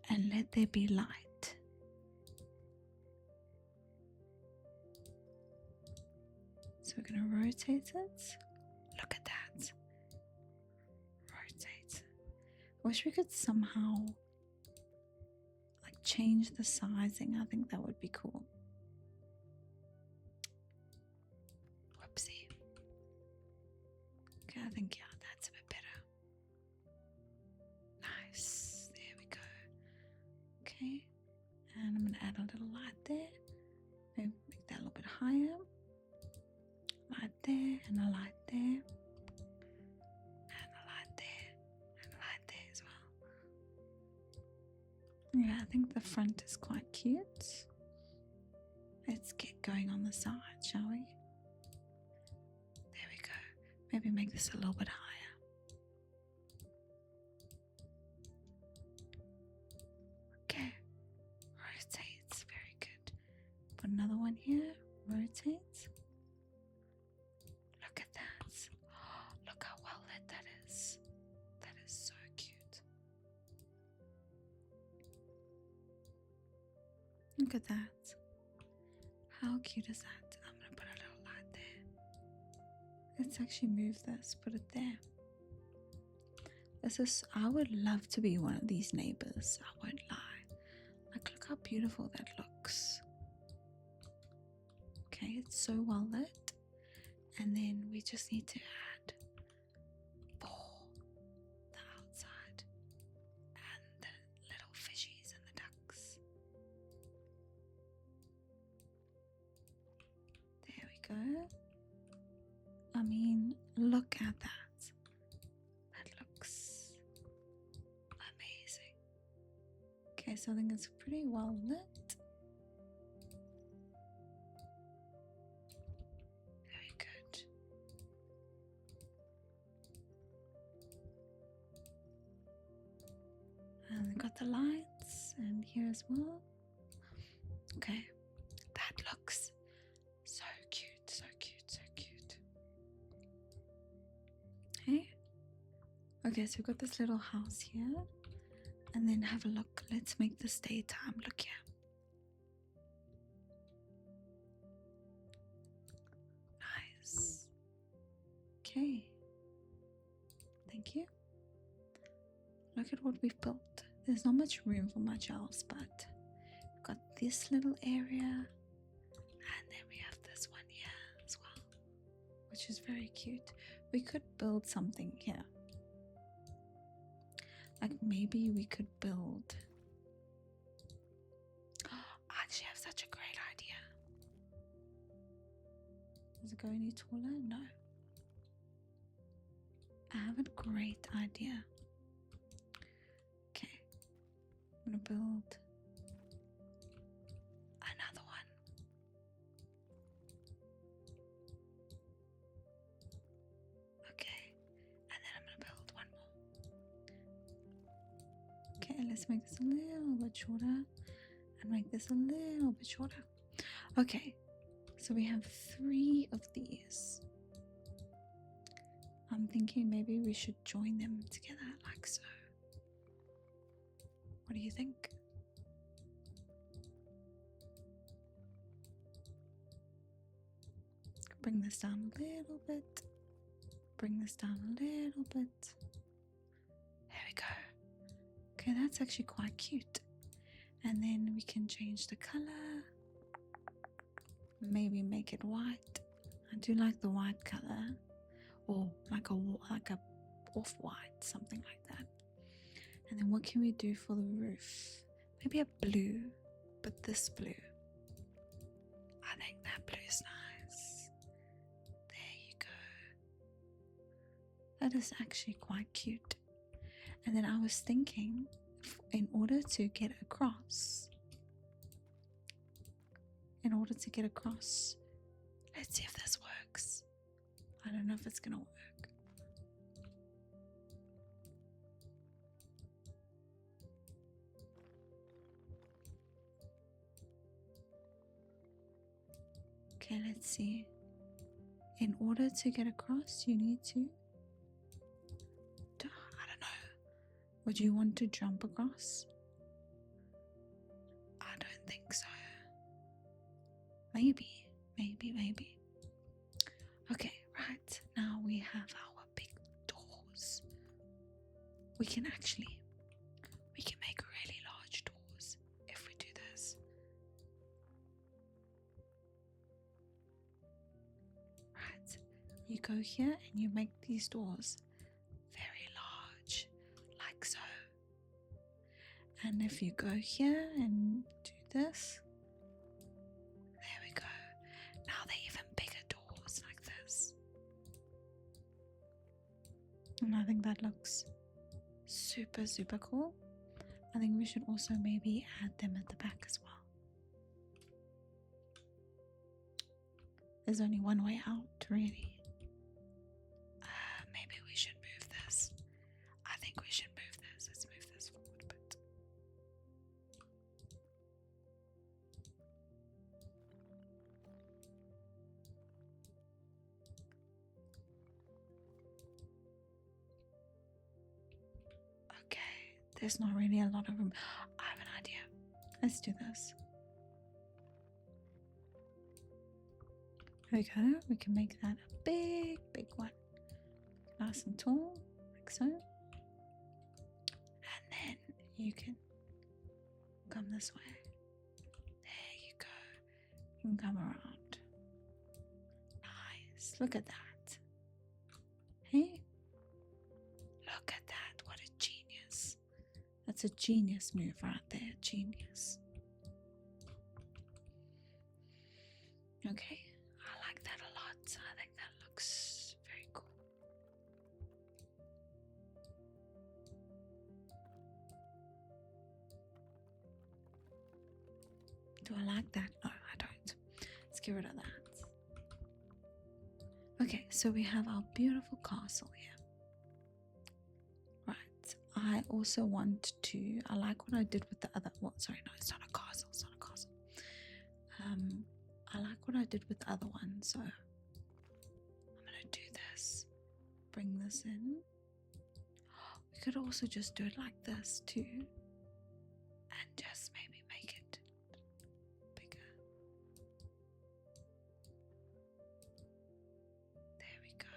And let there be light. So we're going to rotate it. Look at that. Rotate. I wish we could somehow like change the sizing. I think that would be cool. Whoopsie. Okay, I think, yeah, that's a bit better. Nice. There we go. Okay. And I'm going to add a little light there. Maybe make that a little bit higher. Light there and a light there. And a light there. And a light there as well. Yeah, I think the front is quite cute. Let's get going on the side, shall we? There we go. Maybe make this a little bit higher. Okay. Rotates. Very good. Put another one here. Rotate. Look at that. Oh, look how well lit that is. That is so cute. Look at that. How cute is that? I'm going to put a little light there. Let's actually move this, put it there. This is, I would love to be one of these neighbors, I won't lie. Like, look how beautiful that looks. Okay, it's so well lit. And then we just need to add for the outside and the little fishies and the ducks. There we go. I mean, look at that. That looks amazing. Okay, so I think it's pretty well lit. Very good. And we got the lights and here as well. Okay, that looks so cute, so cute, so cute. Okay. Okay, so we've got this little house here. And then have a look. Let's make this daytime. Look here. Nice. Okay. Thank you. Look at what we've built. There's not much room for much else, but we've got this little area. And then we have this one here as well, which is very cute. We could build something here. Like maybe we could build. I actually have such a great idea. Does it go any taller? No. I have a great idea. Okay. I'm gonna build another one. Okay. And then I'm gonna build one more. Okay, let's make this a little bit shorter and make this a little bit shorter. Okay, so we have 3 of these. I'm thinking maybe we should join them together like so. What do you think? Bring this down a little bit. Bring this down a little bit. There we go. Okay, that's actually quite cute. And then we can change the color. maybe make it white. I do like the white color, or like a off-white, something like that. And then what can we do for the roof? Maybe a blue, but this blue. I think that blue is nice. There you go. That is actually quite cute. And then I was thinking, in order to get across, let's see if this works. I don't know if it's gonna work. Okay, let's see. In order to get across, you need to, I don't know. Would you want to jump across? I don't think so. Maybe. Okay, right. Now we have our big doors. We can make really large doors if we do this. Right. You go here and you make these doors very large, like so. And if you go here and do this, there we go. Now they're even bigger doors like this. And I think that looks super, super cool. I think we should also maybe add them at the back as well. There's only one way out, really. Maybe we should move this. I think we should move this. Let's move this forward a bit. Okay, there's not really a lot of room. I have an idea. Let's do this. There we go. We can make that a big, big one. Nice and tall, like so. And then you can come this way. There you go. You can come around. Nice. Look at that. Hey? Look at that. What a genius. That's a genius move right there. Genius. Okay. I like that a lot. I think that looks very cool. Do I like that? No, I don't. Let's get rid of that. Okay, so we have our beautiful castle here. Right. I also want to, I like what I did with the other, well, sorry, no, it's not a castle. It's not a castle. I like what I did with the other one, so I'm gonna do this. Bring this in. We could also just do it like this too, and just maybe make it bigger. There we go.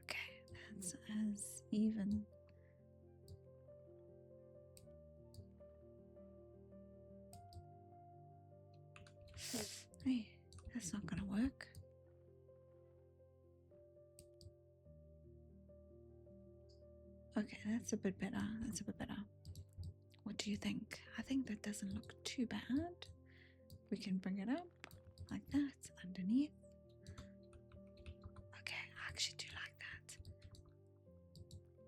Okay, that's as even. Hey, that's not gonna work. Okay, that's a bit better. That's a bit better. What do you think? I think that doesn't look too bad. We can bring it up like that underneath. Okay, I actually do like that.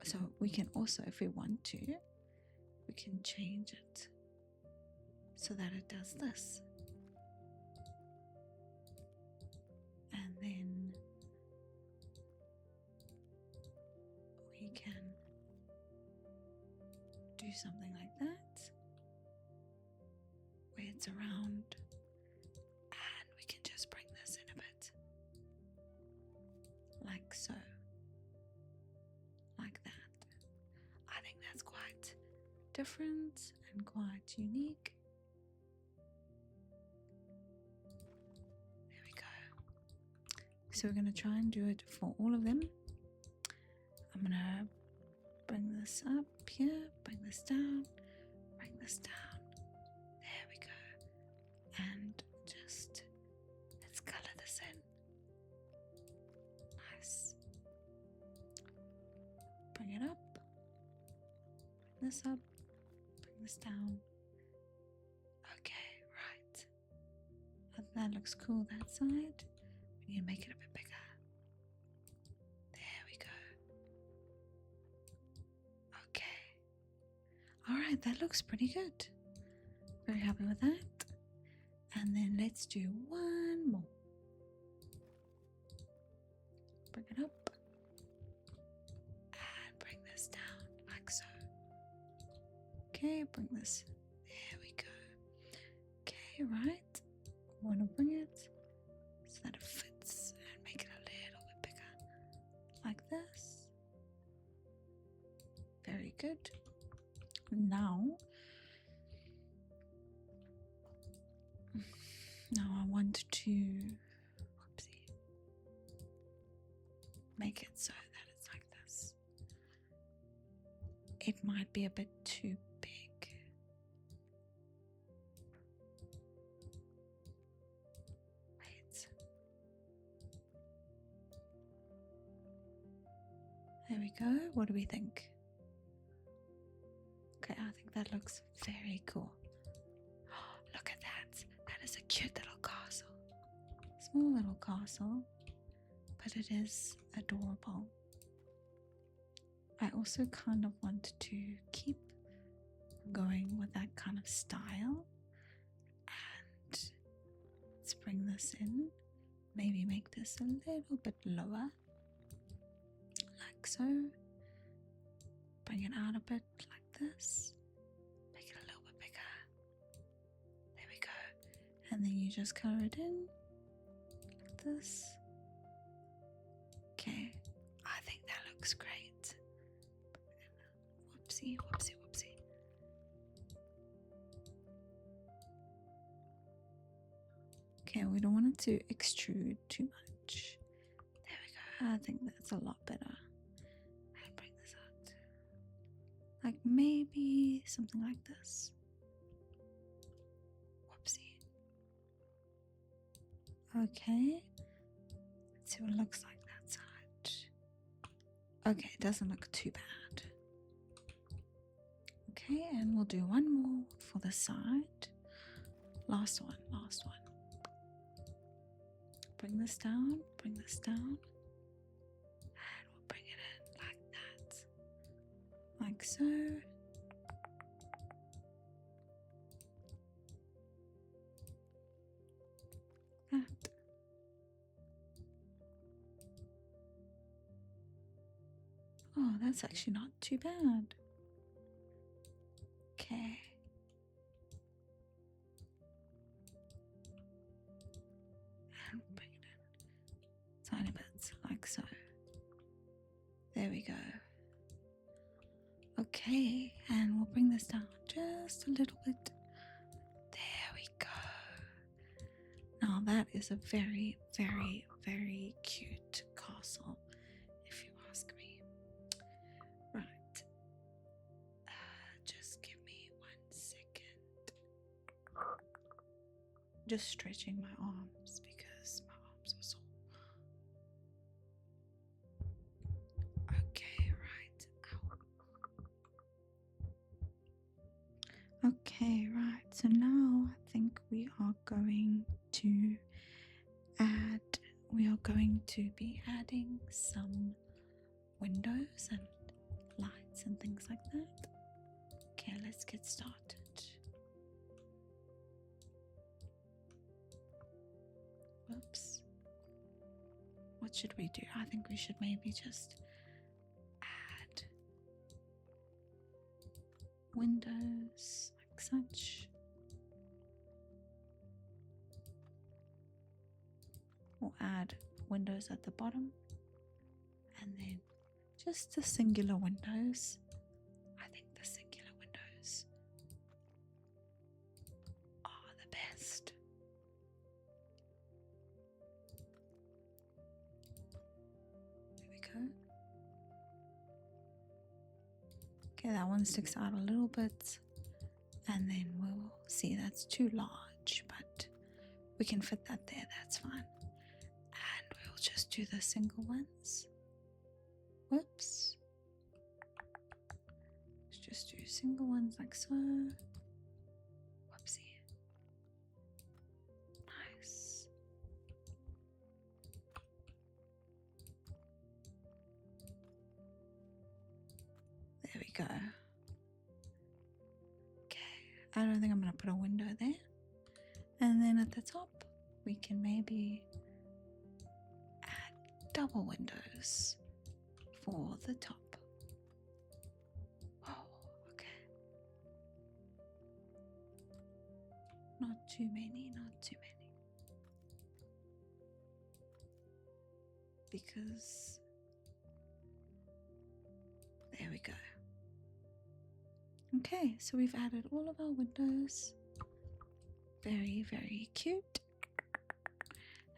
So we can also, if we want to, we can change it so that it does this. And then we can do something like that, where it's around, and we can just bring this in a bit, like so, like that. I think that's quite different and quite unique. There we go. So we're going to try and do it for all of them. I'm going to bring this up here, bring this down, bring this down. and just let's color this in. Nice. Bring it up. Bring this up. Bring this down. Okay, right. That looks cool that side. We need to make it a bit bigger. There we go. Okay. Alright, that looks pretty good. Very happy with that. And then let's do one more. Bring it up. And bring this down like so. Okay, bring this. There we go. Okay, right. Want to bring it so that it fits and make it a little bit bigger. Like this. Very good. Now I want to make it so that it's like this. It might be a bit too big. Wait. There we go. What do we think? Okay, I think that looks very cool. Oh, look at that. That is a cute little castle. Small little castle, but it is adorable. I also kind of want to keep going with that kind of style, and let's bring this in. Maybe make this a little bit lower, like so. Bring it out a bit like this. Make it a little bit bigger. There we go. And then you just color it in like this. Okay, I think that looks great. Whoopsie, whoopsie, whoopsie. Okay, we don't want it to extrude too much. There we go. I think that's a lot better. And bring this out. Like maybe something like this. Whoopsie. Okay. Let's see what it looks like that side. Okay, it doesn't look too bad. Okay, and we'll do one more for the side. Last one, last one. Bring this down, bring this down. And we'll bring it in like that. Like so. That. Oh, that's actually not too bad. Okay. And bring it in tiny bits, like so. There we go. Okay, and we'll bring this down just a little bit. There we go. Now that is a very, very, very cute castle, if you ask me. Right. Just give me 1 second. Just stretching my arms because my arms are sore. Okay, right. Ow. Okay, right. So now I think we are going to be adding some windows and lights and things like that. Okay, let's get started. Whoops. What should we do? I think we should maybe just add windows like such. Or add windows at the bottom. And then just the singular windows. I think the singular windows are the best. There we go. Okay, that one sticks out a little bit. And then we'll see that's too large, but we can fit that there, that's fine. And we'll just do the single ones. Whoops. Let's just do single ones like so. Whoopsie. Nice. There we go. Okay, I don't think I'm going to put a window there. And then at the top, we can maybe add double windows for the top. Oh, okay. Not too many, not too many. Because there we go. Okay, so we've added all of our windows. Very, very cute.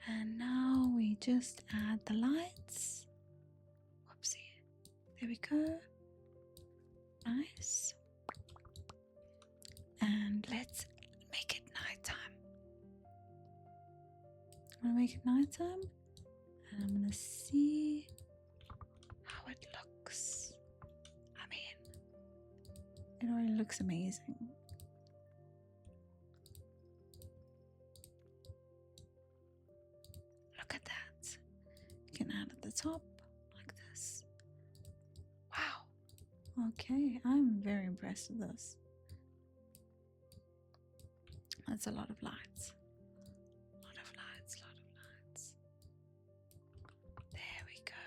And now we just add the lights. Whoopsie. There we go. Nice. And let's make it nighttime. I'm gonna make it nighttime, and I'm gonna see how it looks. I mean, it already looks amazing. Look at that. You can add at the top like this. Wow. Okay, I'm very impressed with this. That's a lot of lights. Lot of lights, lot of lights. There we go.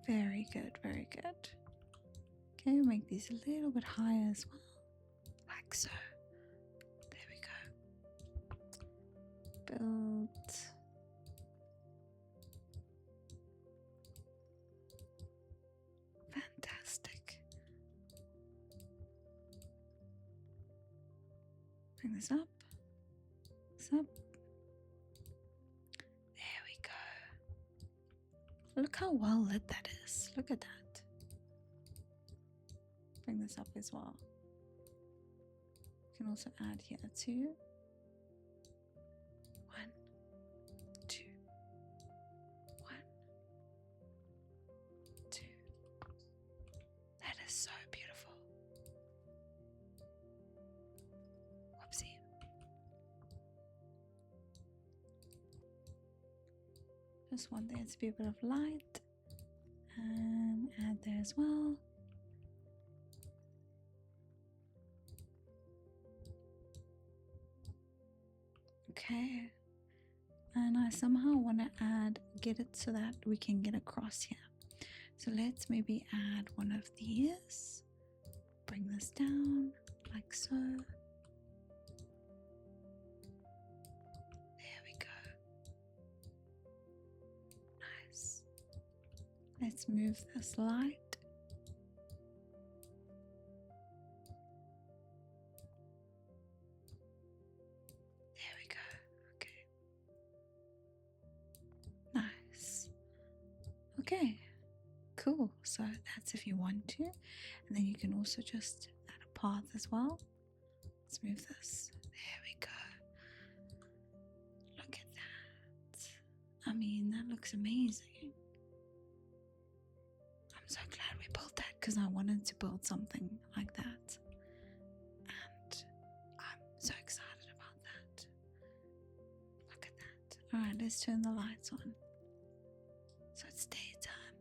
Very good, very good. Okay, make these a little bit higher as well. Like so. There we go. Build. Fantastic. Bring this up. This up. There we go. Look how well lit that is. Look at that. Bring this up as well. You can also add here too. 1, 2. 1, 2. That is so beautiful. Whoopsie. Just want there to be a bit of light. And add there as well. Okay, and I somehow want to get it so that we can get across here. So let's maybe add one of these. Bring this down like so. There we go. Nice. Let's move this light. Okay, cool. So that's if you want to, and then you can also just add a path as well. Let's move this. There we go. Look at that. I mean, that looks amazing. I'm so glad we built that because I wanted to build something like that, and I'm so excited about that. Look at that. All right, let's turn the lights on. So it's daytime.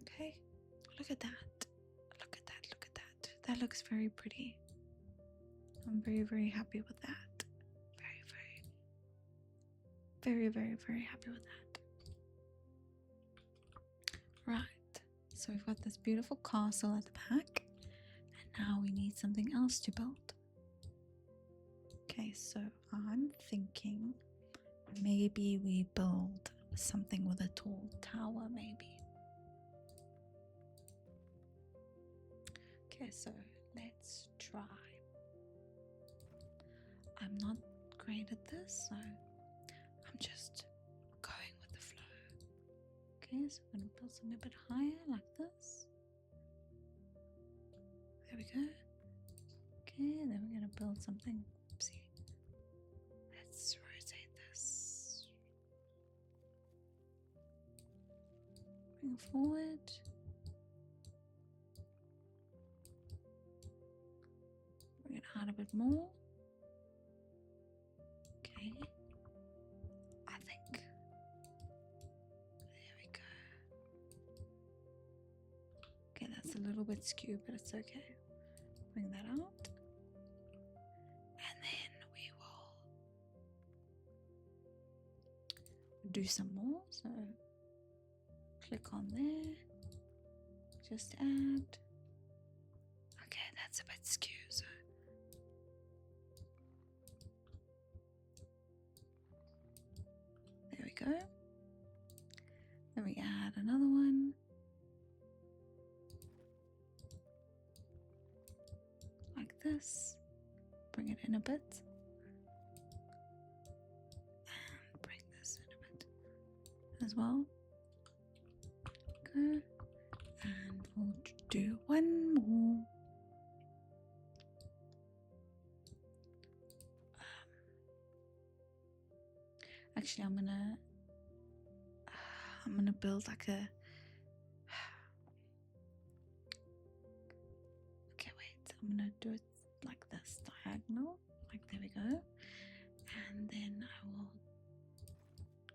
Okay, look at that. Look at that. Look at that. That looks very pretty. I'm very, very happy with that. Very happy with that. Right. So we've got this beautiful castle at the back, and now we need something else to build. Okay, so I'm thinking maybe we build something with a tall tower, maybe. Okay, so let's try. I'm not great at this, so I'm just going with the flow. Okay, so I'm going to build something a bit higher like this. There we go. Okay, then we're going to build something. Oopsie. Let's rotate this. Bring it forward. Bring it out a bit more. Okay. I think. There we go. Okay, that's a little bit skewed, but it's okay. Bring that out. And then we will do some more. So click on there. Just add. Okay, that's a bit skewed. So there we go. Then we add another one. Like this. Bring it in a bit. And bring this in a bit as well. Go. And we'll do one more. Actually, I'm gonna build like a. Okay, wait. I'm gonna do it like this, diagonal. Like there we go. And then I will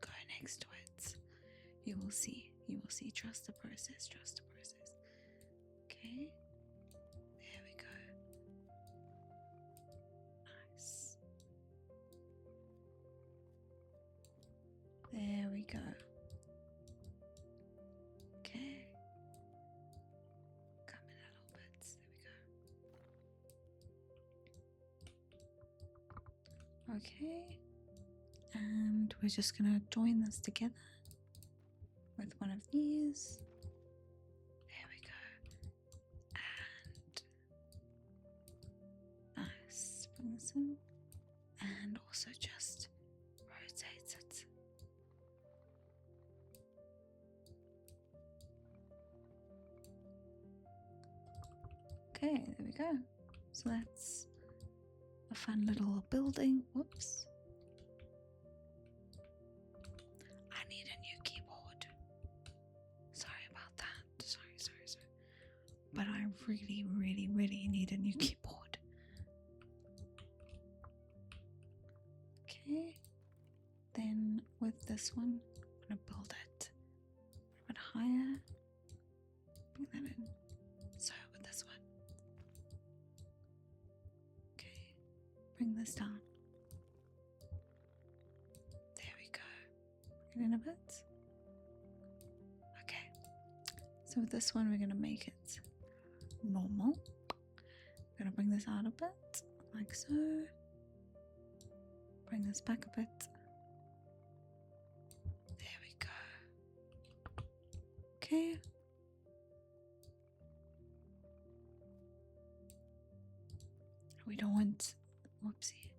go next to it. You will see. You will see. Trust the process. Trust the process. Okay. There we go. Nice. There we go. Okay. Come in a little bit. There we go. Okay. And we're just gonna join this together with one of these. There we go. And nice. Bring this in. And also just rotate it. Okay, there we go. So that's a fun little building. Whoops. I need a new keyboard. Sorry about that. Sorry. But I really, really, really need a new keyboard. Okay. Then with this one, I'm going to build it a bit higher. Bring that in. So with this one. Okay. Bring this down. There we go. Bring it in a bit. Okay. So with this one, we're going to make it normal. I'm going to bring this out a bit, like so. Bring this back a bit. There we go. Okay. We don't want, whoopsie.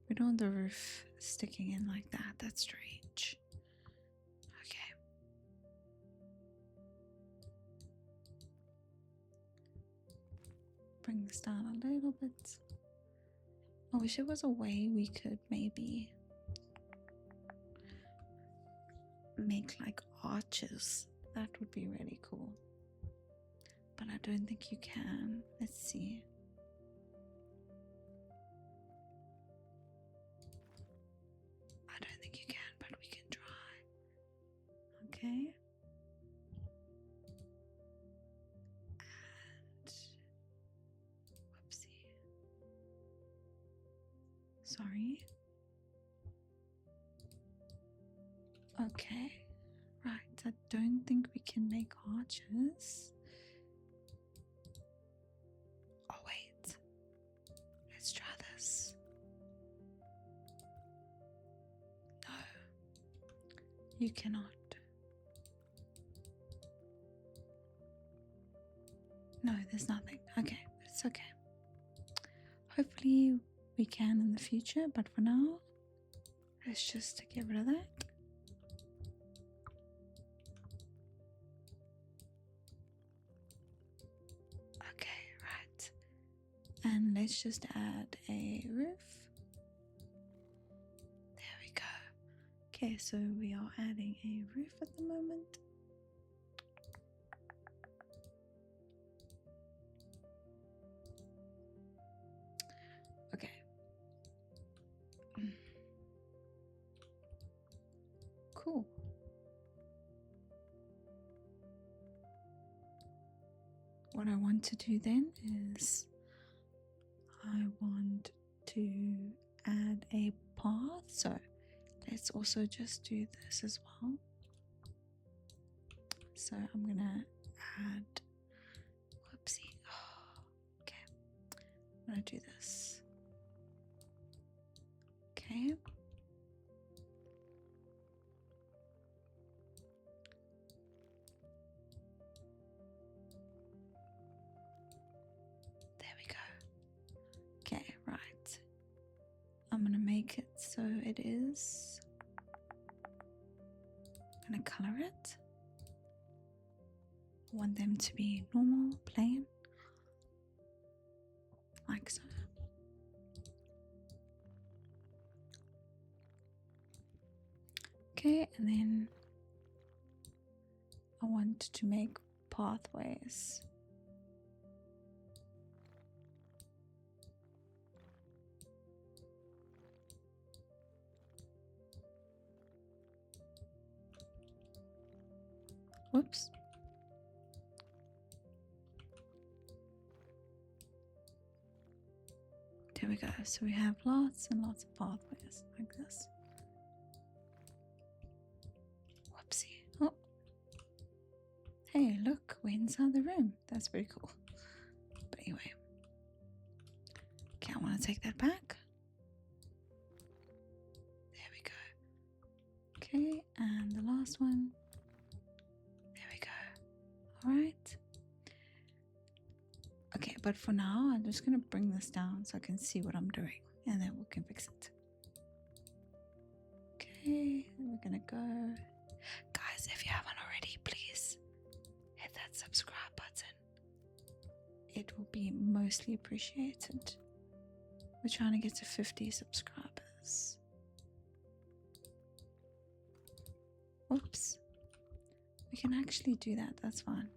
We don't want the roof sticking in like that. That's strange. Okay. Bring this down a little bit. I wish there was a way we could maybe make like arches. That would be really cool. But I don't think you can. Let's see. I don't think you can, but we can try. Okay. Sorry. Okay. Right. I don't think we can make arches. Oh, wait. Let's try this. No. You cannot. No, there's nothing. Okay. It's okay. Hopefully we can in the future, but for now, let's just get rid of that. let's just add a roof. There we go. Okay, so we are adding a roof at the moment. Okay. Cool. What I want to do then is I want to add a path, so let's also just do this as well. So I'm gonna add, whoopsie, okay, I'm gonna do this. Okay. Okay, right. I'm gonna make it so it is. I'm gonna color it. I want them to be normal, plain, like so. Okay, and then I want to make pathways. Whoops. There we go. So we have lots and lots of pathways like this. Whoopsie. Oh. Hey, look, we're inside the room. That's pretty cool. But anyway. Okay, I want to take that back. There we go. Okay, and the last one. There we go. Alright. Okay, but for now, I'm just going to bring this down so I can see what I'm doing. And then we can fix it. Okay, we're going to go. Guys, if you haven't already, please hit that subscribe button. It will be mostly appreciated. We're trying to get to 50 subscribers. Whoops. We can actually do that. That's fine.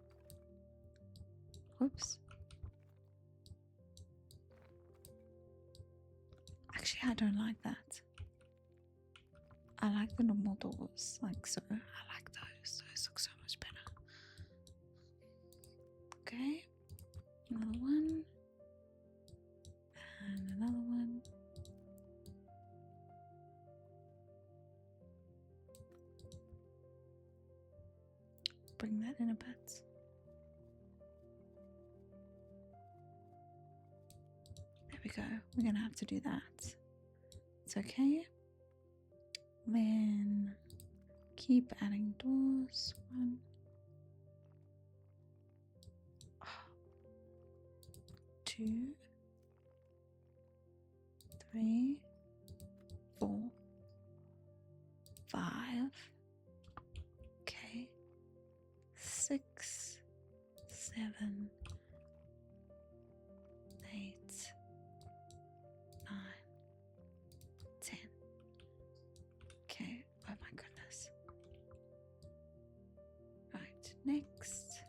Whoops. Actually, I don't like that. I like the normal doors, like so. I like those. Those look so much better. Okay. Another one. And another one. Bring that in a bit. There we go. We're going to have to do that. It's okay. Then keep adding doors. 1, 2, 3, 4, 5. Okay. 6, 7, 8, 9, 10. Okay, oh my goodness. Right, next.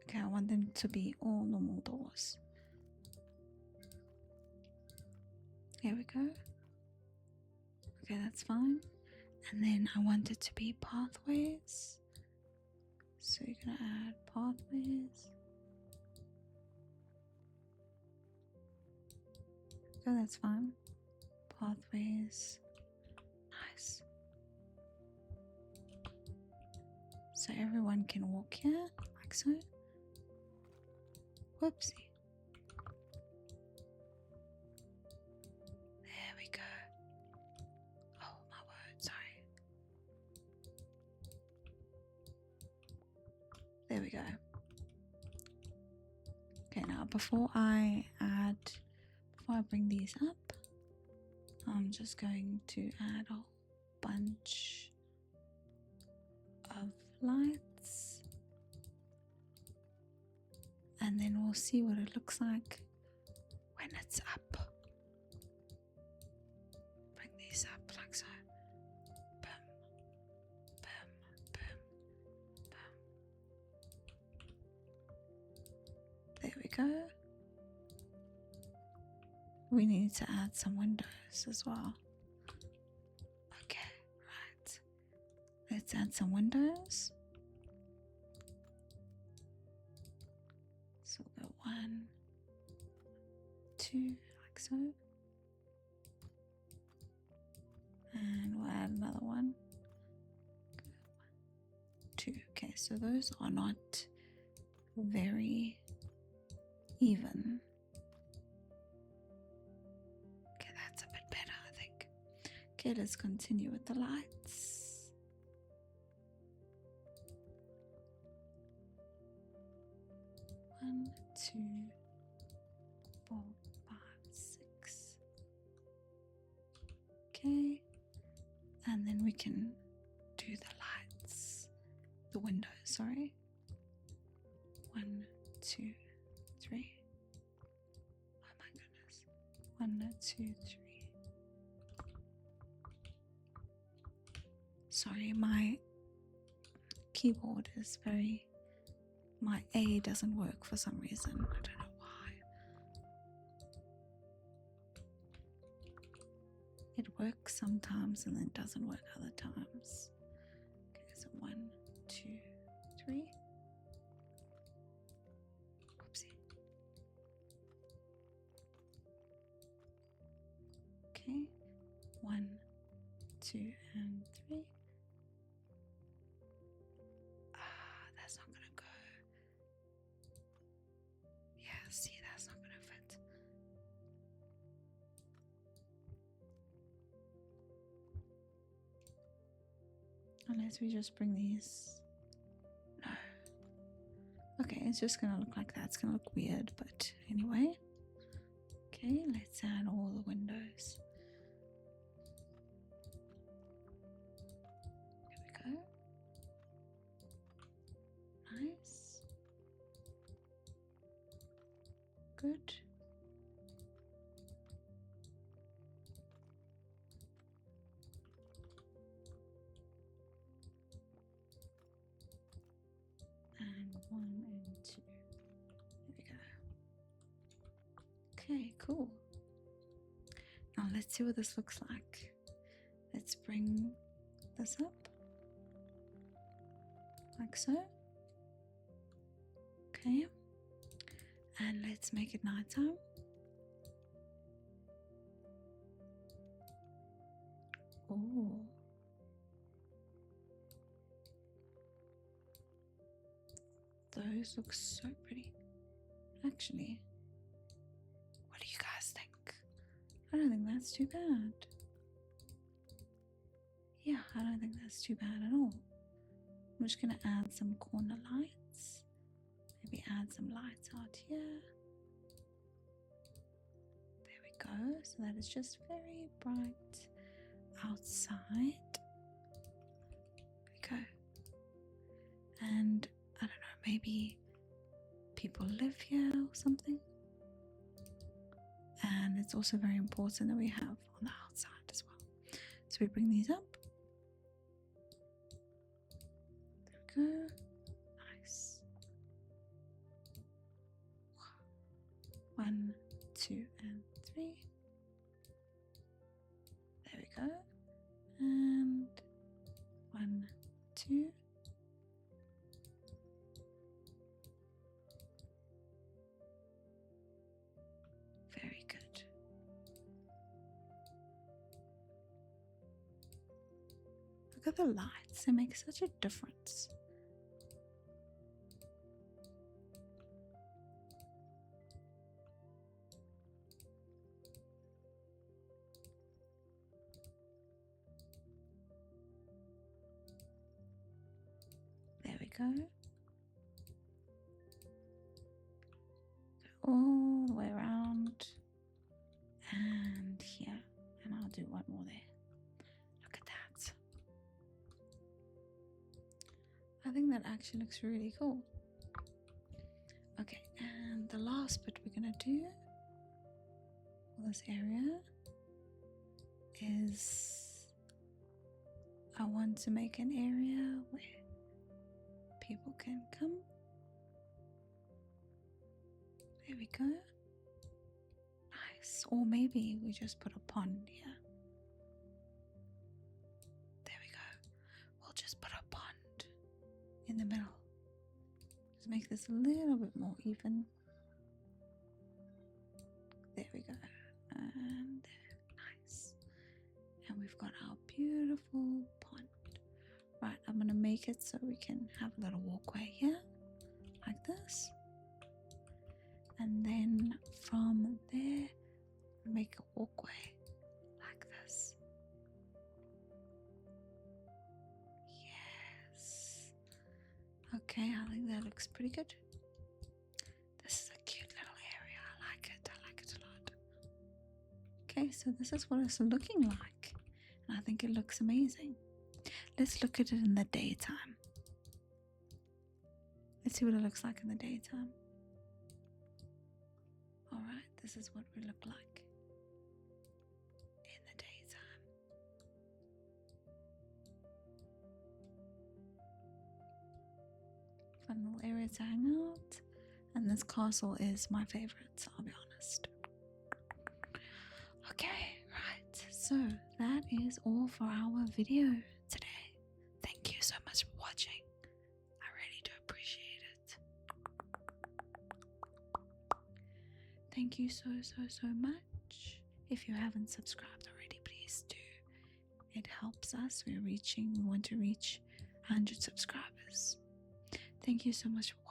Okay, I want them to be all normal doors. Here we go. Okay, that's fine. And then I want it to be pathways. So you're gonna add pathways. Oh, that's fine. Pathways. Nice. So everyone can walk here, like so. Whoopsie. There we go. Oh my word, sorry. There we go. Okay, now before I bring these up, I'm just going to add a whole bunch of lights. and then we'll see what it looks like when it's up. Bring these up like so. Boom, boom, boom, boom. There we go. We need to add some windows as well. Okay, right. Let's add some windows. So we'll go 1, 2, like so. And we'll add another one. 2. Okay, so those are not very even. Okay, that's a bit better, I think. Okay, let's continue with the lights. 1, 2, 4, 5, 6. Okay, and then we can do the lights, the windows, sorry. 1, 2, 3. Oh my goodness. 1, 2, 3. Sorry, my keyboard is very... My A doesn't work for some reason. I don't know why. It works sometimes and then doesn't work other times. Okay, so 1, 2, 3. Oopsie. Okay, 1, 2, and 3. That's not gonna go. Yeah, see, that's not gonna fit. Unless we just bring these. No. Okay, it's just gonna look like that. It's gonna look weird, but anyway. Okay, let's add all the windows. Here we go. Nice. Good. And 1 and 2. There we go. Okay, cool. Now let's see what this looks like. Let's bring this up. Like so. Okay. And let's make it nighttime. Oh. Those look so pretty. Actually, what do you guys think? I don't think that's too bad. Yeah, I don't think that's too bad at all. I'm just gonna add some corner lights. Maybe add some lights out here. There we go. So that is just very bright outside. There we go. And I don't know, maybe people live here or something. And it's also very important that we have on the outside as well. So we bring these up. There we go. Nice. 1, 2, and 3. There we go. And 1, 2. Very good. Look at the lights, they make such a difference. There we go. Go all the way around and here, and I'll do one more there. Look at that. I think that actually looks really cool. Okay, last bit we're gonna do for this area is I want to make an area where people can come. There we go. Nice. Or maybe we just put a pond here. There we go. We'll just put a pond in the middle. Just make this a little bit more even. There we go. And there. Nice. And we've got our beautiful pond. Right, I'm going to make it so we can have a little walkway here. Like this. And then from there, make a walkway like this. Yes. Okay, I think that looks pretty good. This is a cute little area. I like it. I like it a lot. Okay, so this is what it's looking like. And I think it looks amazing. Let's look at it in the daytime. Let's see what it looks like in the daytime. Alright, this is what we look like in the daytime. Fun little area to hang out. And this castle is my favorite, I'll be honest. Okay, right. So that is all for our video today. Thank you so much for watching. I really do appreciate it. Thank you so much. If you haven't subscribed already, please do. It helps us. We want to reach 100 subscribers. Thank you so much for